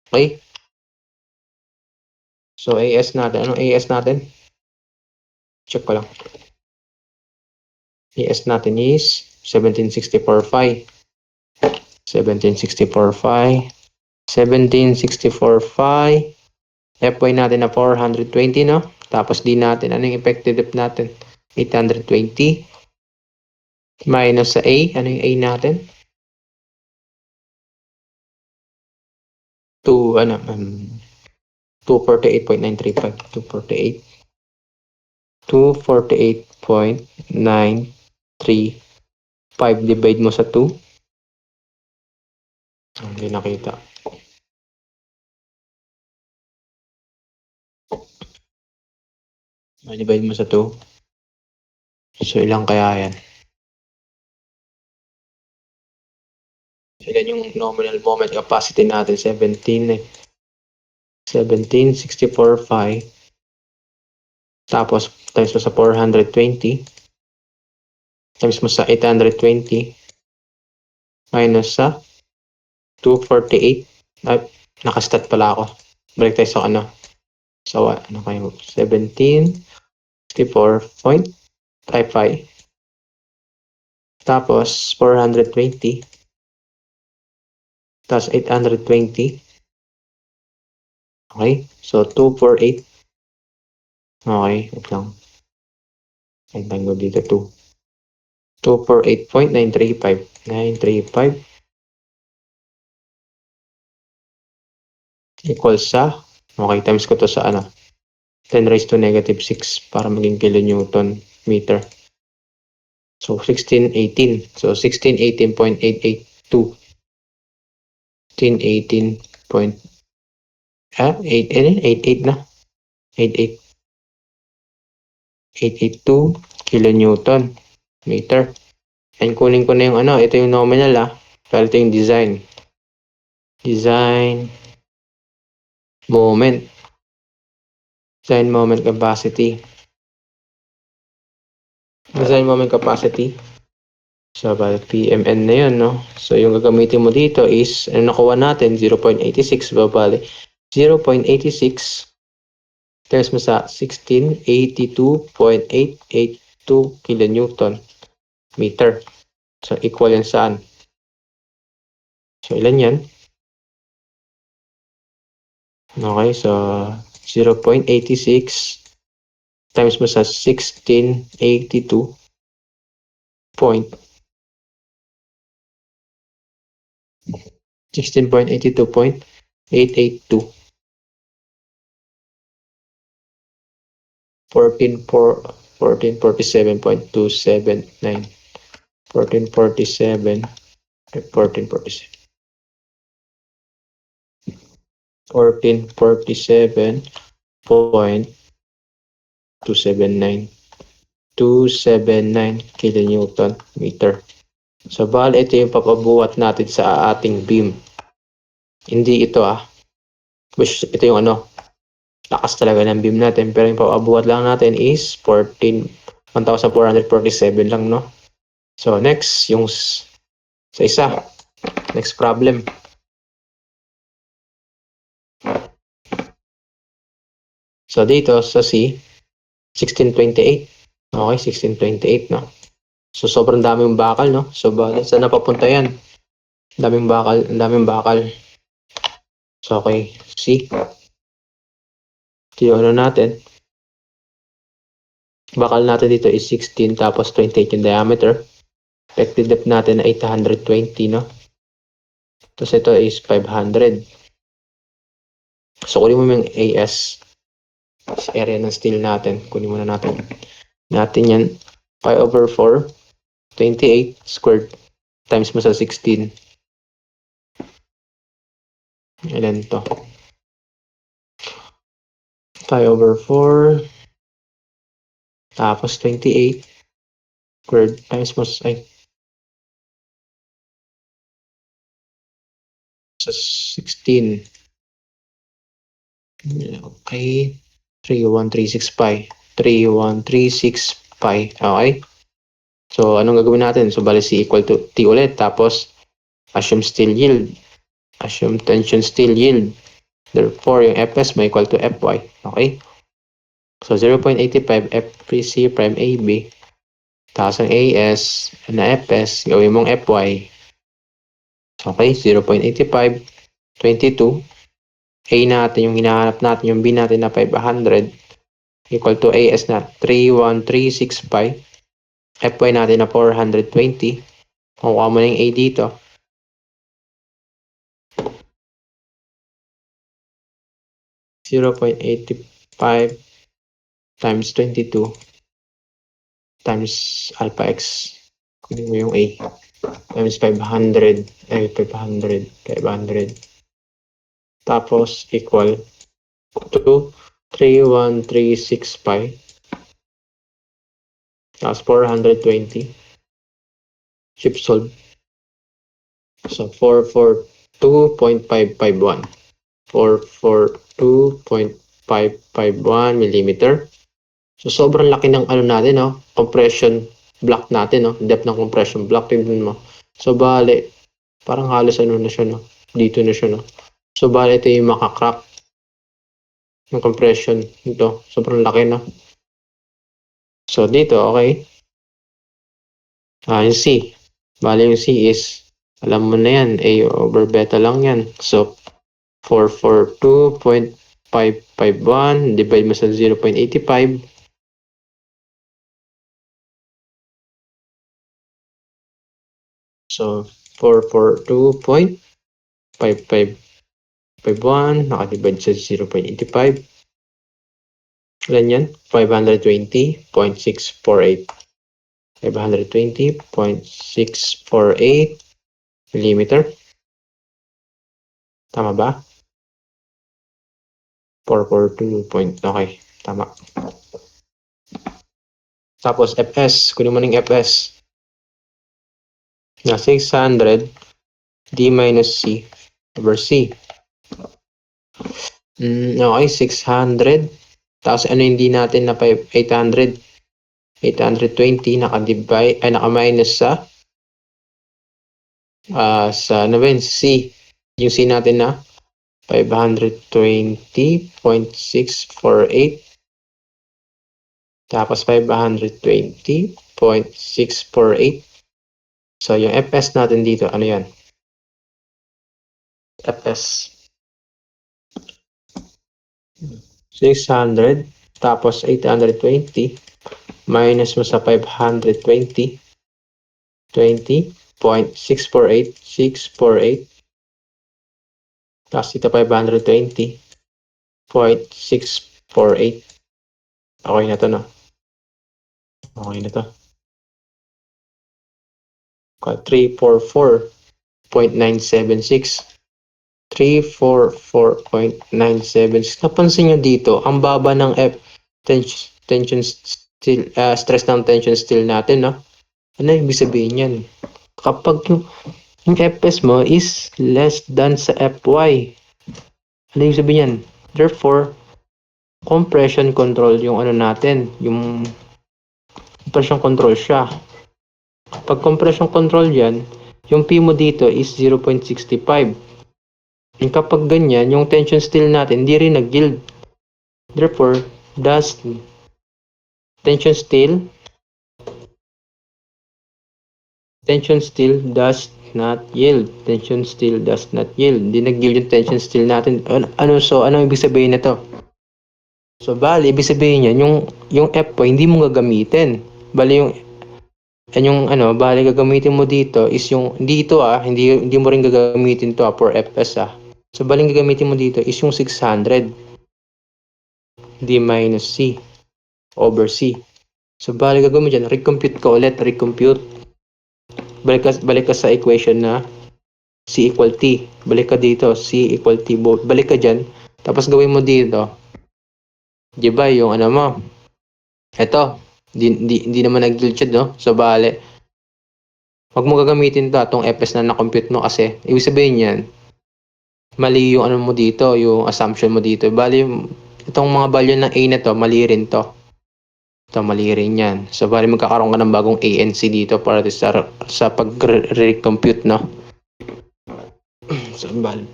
S1: Okay? So AS natin, anong AS natin? Check ko lang. AS natin is 1764 phi. 1764 phi. 1764 phi. FY natin na 420, no? Tapos D natin, ano yung effective depth natin? 820. Minus sa A, ano yung A natin? 248.935. 248. 248.935 divide mo sa 2. Hindi nakita. Divide mo sa 2. So, ilang kaya yan? Ilan yung nominal moment capacity natin? 17 1764 phi. Tapos, times mo sa 420. Times mo sa 820. Minus sa 248. Nakastat pala ako. Balik tayo sa So, ano kayo? 1764.55. Tapos, 420. Tapos, 820. Okay? So, 248. Okay, wait lang. Ay, tango dito 2. 248.935. 935 equals sa, okay, times ko to sa 10 raised to negative 6 para maging kilonewton meter. So, 1618. So, 1618.882. 1618. 88 na. 88. 882 kilonewton meter. And kunin ko na yung ito yung nominal pero ito yung design. Design moment. Design moment capacity. Design moment capacity. So, balik PMN na yun, no? So, yung gagamitin mo dito is, nakuha natin, 0.86, babali. 0.86 times mo sa 1682.882 kilonewton meter. So, equal yan saan? So, ilan yan? Okay, so 0.86 times mo sa 1682 point 16.82.882 1447.279 1447 1447 1447.279 279 kilonewton meter. So, bali ito yung papabuhat natin sa ating beam. Hindi ito which ito yung lakas talaga ng beam natin. Pero yung papabuhat lang natin is 1,447 lang, no? So, next, yung sa isa. Next problem. So, dito sa C, 1628. Okay, 1628, no? So, sobrang daming bakal, no? So, saan napapunta yan? Daming bakal, ang daming bakal. So, okay, C. Ito yung natin. Bakal natin dito is 16 tapos 28 yung diameter. Effective depth natin na 820, no? Tapos ito is 500. So, kunin mo yung AS. Area ng steel natin. Kunin muna natin. Yan. 5/4. 28 squared times mo sa 16. Ilan to? 5/4 tapos 28 squared times mo sa 16. Okay. 3136 pi. 3136 pi. Okay. So, anong gagawin natin? So, bali C equal to T ulit. Tapos, assume steel yield. Assume tension steel yield. Therefore, yung Fs may equal to Fy. Okay? So, 0.85 FC prime AB. Tapos ang AS na Fs, gawin mong Fy. Okay? 0.85, 22. A natin, yung hinahanap natin, yung B natin na 500. Equal to AS na 3136 pi. Fy natin na 420. Kukuha mo na yung A dito. 0.85 times 22 times alpha x. Kunin mo yung A. Times 500. 500. Tapos equal to 3136 pi. Tapos 420. Chip solve. So 442.551. 442.551 millimeter. So, sobrang laki ng natin, no? Compression block natin, no? Depth ng compression block. Tignan mo. So, bale, parang halos na siya, no? Dito na siya, no? So, bale, ito yung makakrack ng compression. Ito, sobrang laki, no? So, dito, okay. Yung C. Bale, yung C is, alam mo na yan, A over beta lang yan. So, 442.551 divide mo sa 0.85. So, 442.5551 nakadivide sa 0.85. Ilan yan? 520.648. 520.648 millimeter. Tama ba? 442 point. Okay, tama. Tapos Fs, kunin mo ng Fs. Na 600 D minus C over C. Okay, 600. Tapos ano hindi natin na 800? 820 naka-divide ay naka-minus sa ano ba yun? C. Yung C natin na 520.648 tapos 520.648. So yung Fs natin dito, ano yan? Fs 600 tapos 820 minus mo sa 520 20.648 648 tapos ito 520.648. Okay na to, no? Okay na to. 344.976. 344.976. Napansin nyo dito, ang baba ng tension steel, stress ng tension steel natin, no? Ano ibig sabihin yan? Kapag yung Fs mo is less than sa Fy. Ano ibig sabihin yan? Therefore, compression control yung ano natin, yung compression control siya. Pag compression control yan, yung P mo dito is 0.65. And kapag ganyan, yung tension steel natin, hindi rin nag-yield. Therefore, tension steel does not yield. Tension steel does not yield. Hindi nag-yield yung tension steel natin. Ano ibig sabihin nito? So, bali, ibig sabihin yan, yung F po, hindi mo gagamitin. Bali, bali gagamitin mo dito is yung, dito hindi mo rin gagamitin to for Fs So, bali gagamitin mo dito is yung 600 D minus C over C. So, bali gagawin mo dyan, recompute ka ulit, Balik ka sa equation na C equal T. Balik ka dito, C equal T. Balik ka dyan, tapos gawin mo dito, di ba, yung ano mo, eto, di naman nag-yield siya, no? So, bali, wag mo gagamitin to, itong Fs na na-compute mo kasi, ibig sabihin yan, mali yung ano mo dito, yung assumption mo dito. Bali, itong mga value ng A na to, mali rin to. Ito, mali rin yan. So, bali magkakaroon ka ng bagong ANC dito para sa pag-recompute, no? So, bali,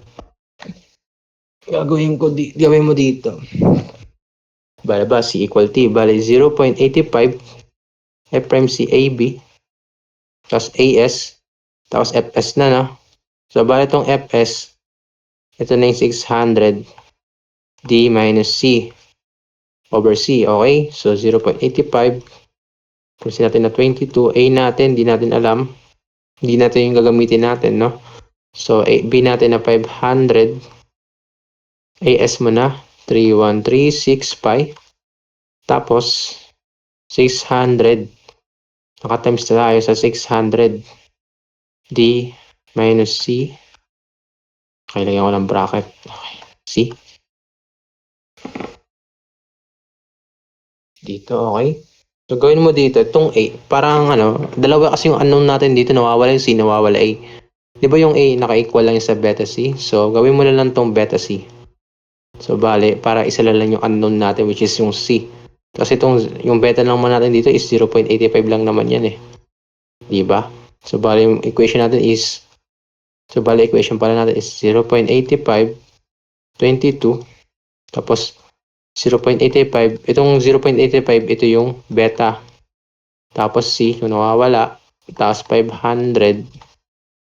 S1: gawin mo dito. Bali ba, C equal T. Bali, 0.85 F prime C AB tapos AS tapos FS na, no? So, bali itong FS, ito na yung 600 D minus C over C, okay? So, 0.85. Kasi natin na 22. A natin, di natin alam. Hindi natin yung gagamitin natin, no? So, B natin na 500. AS mo na, 3136 pi. Tapos, 600. Naka-times na tayo sa 600. D minus C. Okay, lagyan ko ng bracket. Okay. C. Dito, okay. So, gawin mo dito, itong A, parang dalawa kasi yung unknown natin dito, nawawala yung C, nawawala A. Di ba yung A, naka-equal lang yung sa beta C? So, gawin mo na lang itong beta C. So, bale, para isa lang yung unknown natin, which is yung C. Kasi yung beta lang naman natin dito is 0.85 lang naman yan eh. Di ba? So, bale, yung equation natin is, equation pala natin is 0.85, 22, tapos 0.85, itong 0.85, ito yung beta. Tapos C, yung nawawala, tapos 500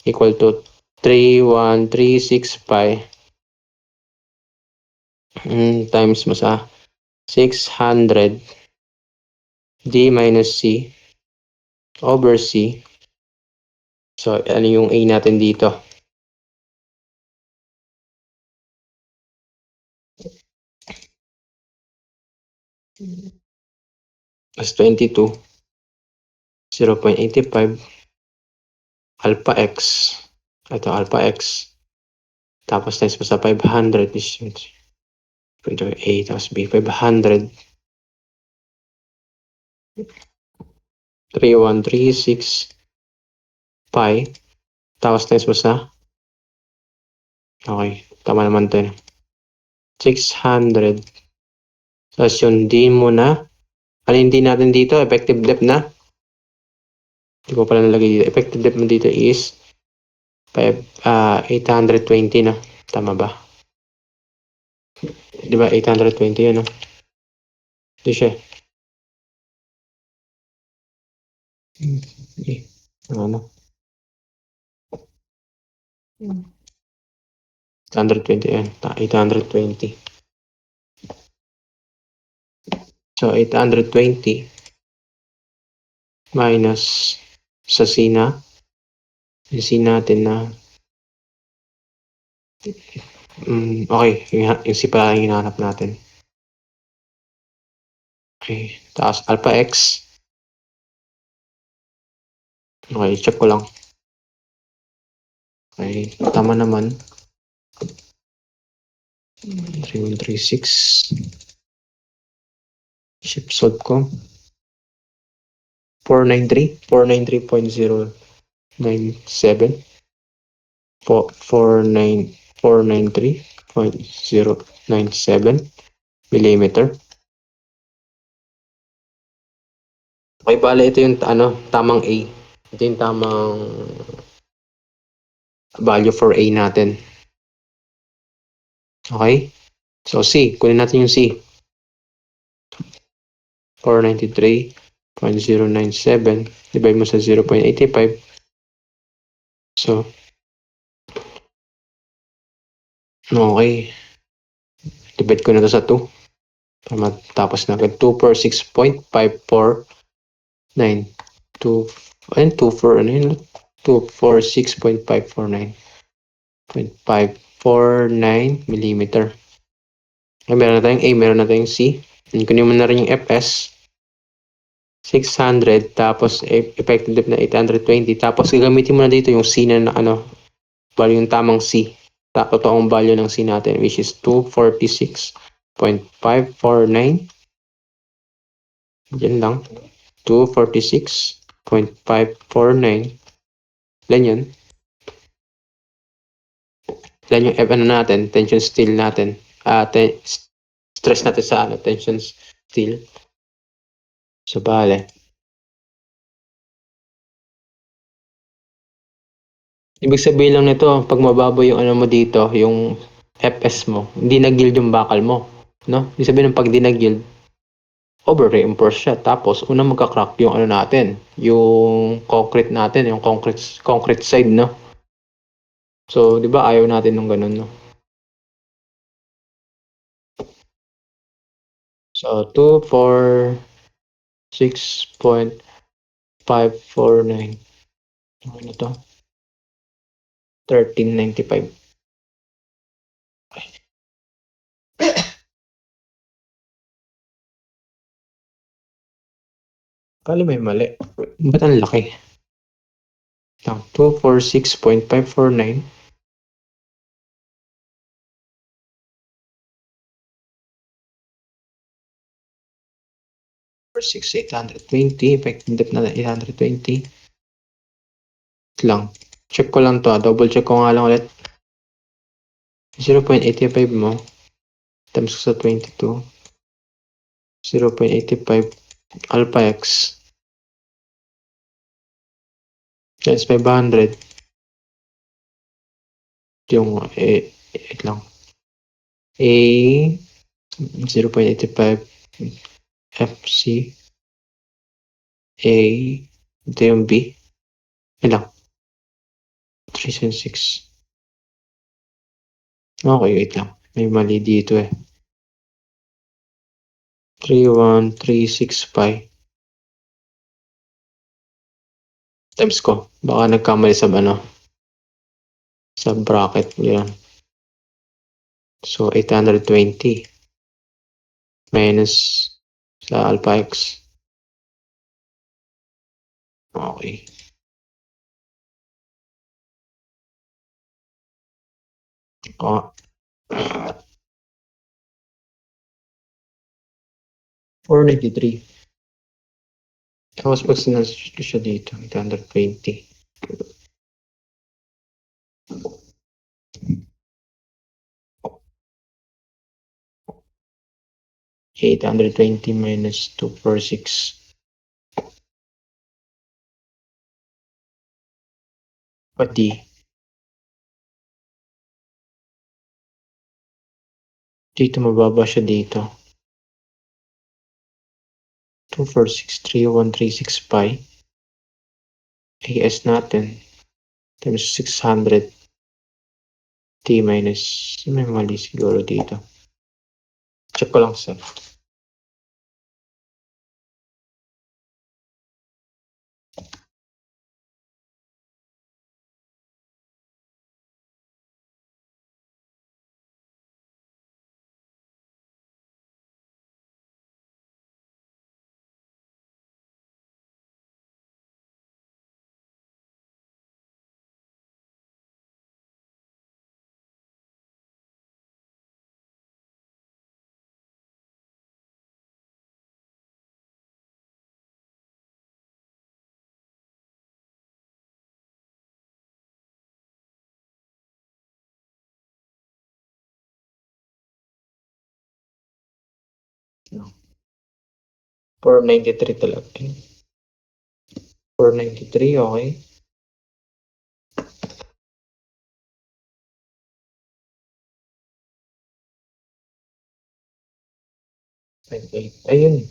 S1: equal to 3136 pi times mo sa 600 D minus C over C So, ano yung A natin dito? As 22, 0.85, alpha x, ito alpha x, tapos times mo sa 500 is yun. A tapos B, 500, 3136 pi, tapos times mo sa, okay, tama naman to. 600, tapos yung D mo na, ano yung D natin dito? Effective depth na? Hindi ko pala nalagay dito. Effective depth mo dito is 820 na. Tama ba? Di ba 820 yun, no? Ito siya. Ano? 820 yan. 820. So, 820 minus sa C na. Yung C natin na okay, yung C pala yung hinahanap natin. Okay, tapos alpha x. Okay, check ko lang. Okay, tama naman. 3136. Shift solve ko. 493. 493.097. 493.097 millimeter. Okay, bale ito yung tamang A. Ito yung tamang value for A natin. Okay? So C, kunin natin yung C. 493.097 divide mo sa 0.85. So, okay. Divide ko na to sa 2. Tapos na agad 246.549. 246.549. 0.549 millimeter. Meron na tayong A, meron na tayong C. Kunin mo na rin yung FS. 600 tapos effective depth na 820 tapos gagamitin mo na dito yung C na value yung tamang C. Totoong value ng C natin which is 246.549. Yan lang. 246.549. Ilan yun? Ilan yung F natin? Tension steel natin. Stress natin sa tension steel. So, bale. Ibig sabihin lang nito, pag mababa yung mo dito, yung FS mo, hindi nag-yield yung bakal mo. No? Ibig sabihin ng pag di nag-yield, over-reinforce siya. Tapos, unang magka-crack yung natin, yung concrete natin, yung concrete side, no? So, di ba ayaw natin ng ganun, no? So, 246.549. Ano to? 1395. Kali may mali. Ba't ang laki? 246.549. 820, effective depth na 820. Lang. Check ko lang to. Double check ko nga lang ulit. 0.85 mo times sa 22. 0.85 alpha x times 500. Yung wait lang. A 0.85 FC A ito yung B. Ilang? 3.6. Okay, wait lang. May mali dito eh. 31365. Times ko. Baka nagkamali sa sa bracket. Yan. So, 820 minus sa alpha x. Okay. Oh. 493. Tapos pag sinasya siya dito, 820. 820 minus 246. Pati. Dito mababa siya dito. 2463136 pi. AS natin. Times 600. T minus. May mali siguro dito. Check ko lang sa. No. 493 talaga. 493, okay. 58. Ayun.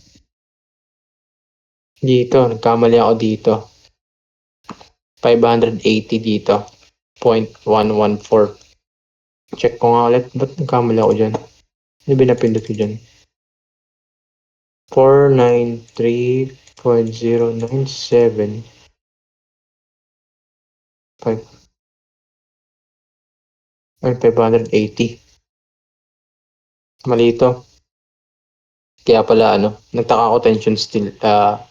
S1: Dito, nagkamali ako dito. 580 dito. 0.114. Check ko nga ulit. Ba't nagkamali ako dyan? Ano binapindot ko dyan? 493.097. 580. Mali ito. Kaya pala nagtaka ako tension still 1,000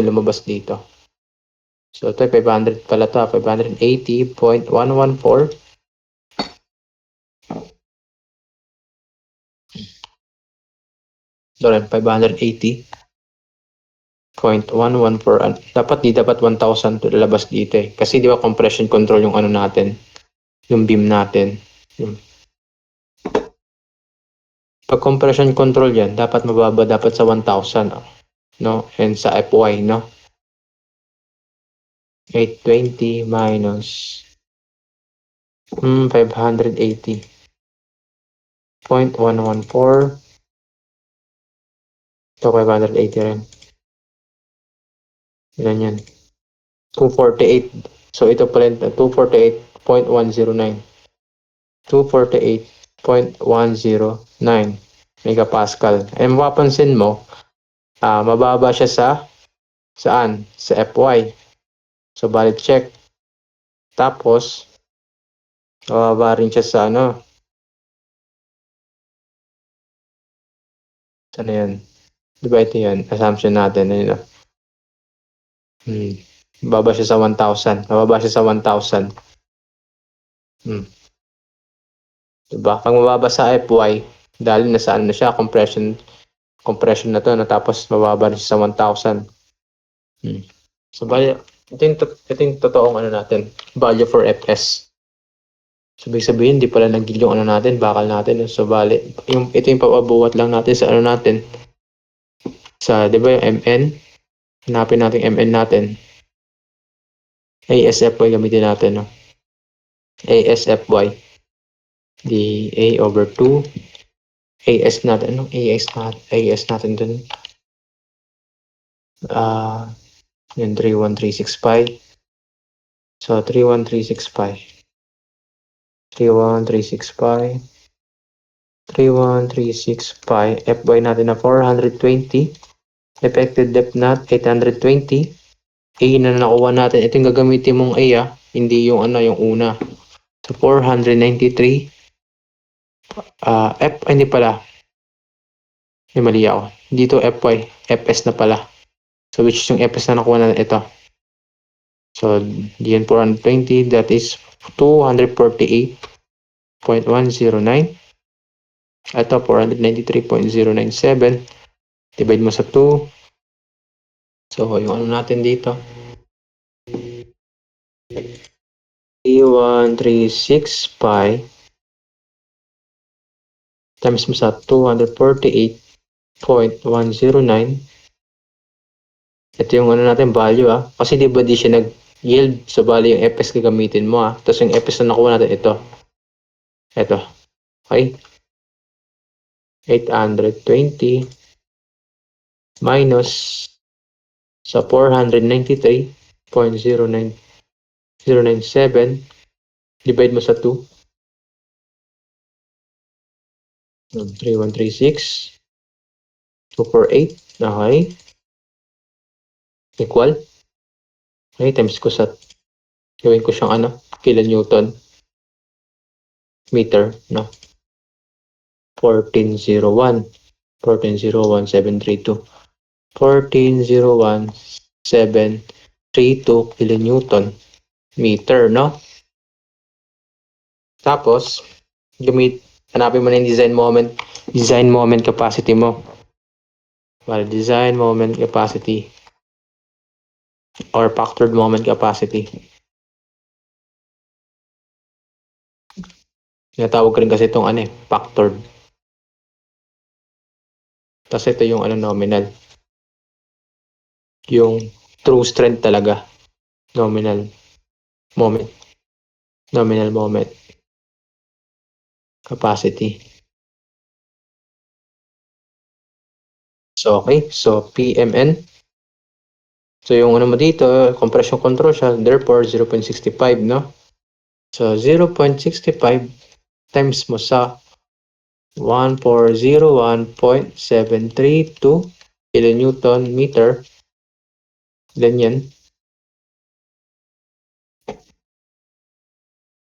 S1: lumabas dito. So ito 500 pala to, 580.114. Sorry, 580.114. Dapat 1,000 to lalabas dito eh. Kasi di ba compression control yung natin, yung beam natin. Pag compression control yan, dapat mababa dapat sa 1,000, no? And sa FY, no? 820 minus 580.114. Ito 580 rin. Ilan yan? 248. So ito pa rin, 248.109. 248.109 megapascal. And mapapansin mo, mababa siya sa saan? Sa FY. So balik check. Tapos, mababa rin siya sa Ano yan? Diba ito yan? Assumption natin. Mababa siya sa 1,000. Mababa siya sa 1,000. Diba? Pag mababa sa FY, dahil nasa na siya, compression na to, tapos mababa rin siya sa 1,000. So, ito yung totoong natin, value for Fs. So, ibig sabihin, hindi pala nag-gil yung natin, bakal natin. So, ito yung papabuhat lang natin sa natin. Sa, di ba yung Mn? Hanapin natin Mn natin. ASFY gamitin natin, no? ASFY. Di A over 2. AS natin, AS natin dun. Yung 31365. So, 31365. 31365. 31365. FY natin na 420. Effective depth nat 820. A na nakuha natin. Ito yung gagamitin mong A, hindi yung yung una. So 493. F, hindi pala. May mali ako. Dito FY, FS na pala. So which is yung FS na nakuha natin ito. So diyan 420, that is 248.109. Ito 493.097. Divide mo sa 2. So yung natin dito. 3136 pi times mo sa 248.109. Ito yung natin value kasi di ba di siya nag-yield, so bali yung FS gagamitin mo tapos yung FS na nakuha natin ito okay, 820 minus sa 493.09097 divide mo sa 2. 3136 248, okay, equal, okay, times ko sa, gawin ko siyang kilonewton meter, 1401 732 kilonewton meter, tapos hanapin mo na yung design moment capacity mo. Design moment capacity or factored moment capacity. Tinatawag ko rin kasi itong factored. Tapos ito yung nominal. Yung true strength talaga. Nominal moment capacity. So okay, so PMN. So yung mo dito, compression control siya, therefore 0.65, So 0.65 times mo sa 1401.732 kilonewton meter. Ilan yan?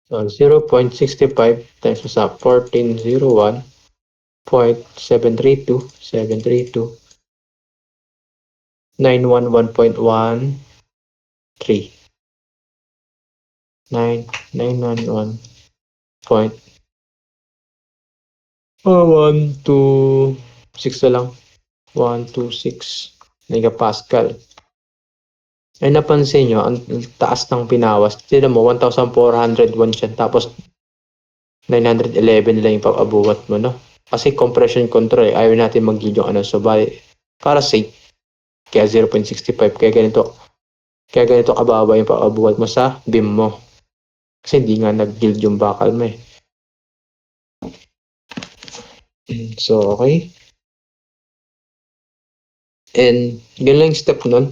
S1: So 0.65 times mo sa 1401.732 911.13 126 na lang, 126 megapascal. Ay napansin nyo, ang taas ng pinawas. Tignan mo, 1,401 siya, tapos 911 lang yung pag-abuhat mo, Kasi compression control, ayaw natin mag-yield yung so para safe, kaya 0.65, kaya ganito kababa yung pag-abuhat mo sa beam mo. Kasi hindi nga nag-yield yung bakal mo So, okay. And, yun lang yung step nun.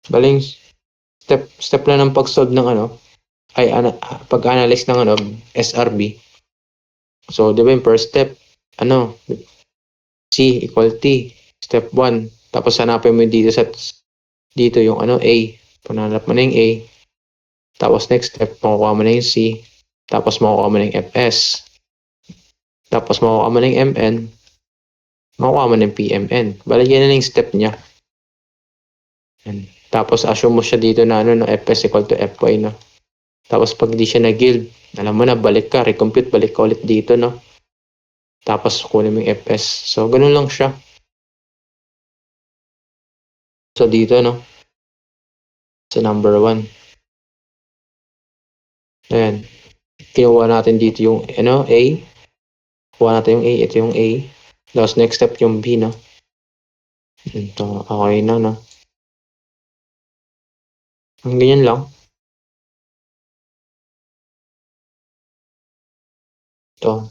S1: Baling step na ng pag-solve ng pag-analyze ng SRB. So, di ba yung first step, C equal T, step 1. Tapos hanapin mo dito yung A. Panhanap mo na yung A. Tapos next step, makukuha mo na yung C. Tapos makukuha mo na yung FS. Tapos makukuha mo na yung MN. Makukuha mo na yung PMN. Bali, yan na yung step niya. Tapos assume mo siya dito na FS equal to FY, Tapos pag di siya nag-yield, alam mo na, balik ka, recompute, balik ka ulit dito, Tapos kunin mo yung FS. So, ganun lang siya. So, dito, sa number 1. Ayan. Kinuha natin dito yung, A. Kuha natin yung A. Ito yung A. Tapos, next step yung B, Ito, okay na, Ang ganyan lang. Ito,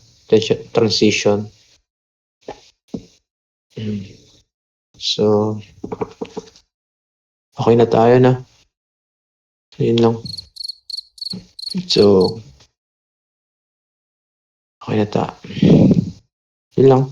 S1: transition. So, okay na tayo So, yun lang. So, okay na tayo. Yun lang.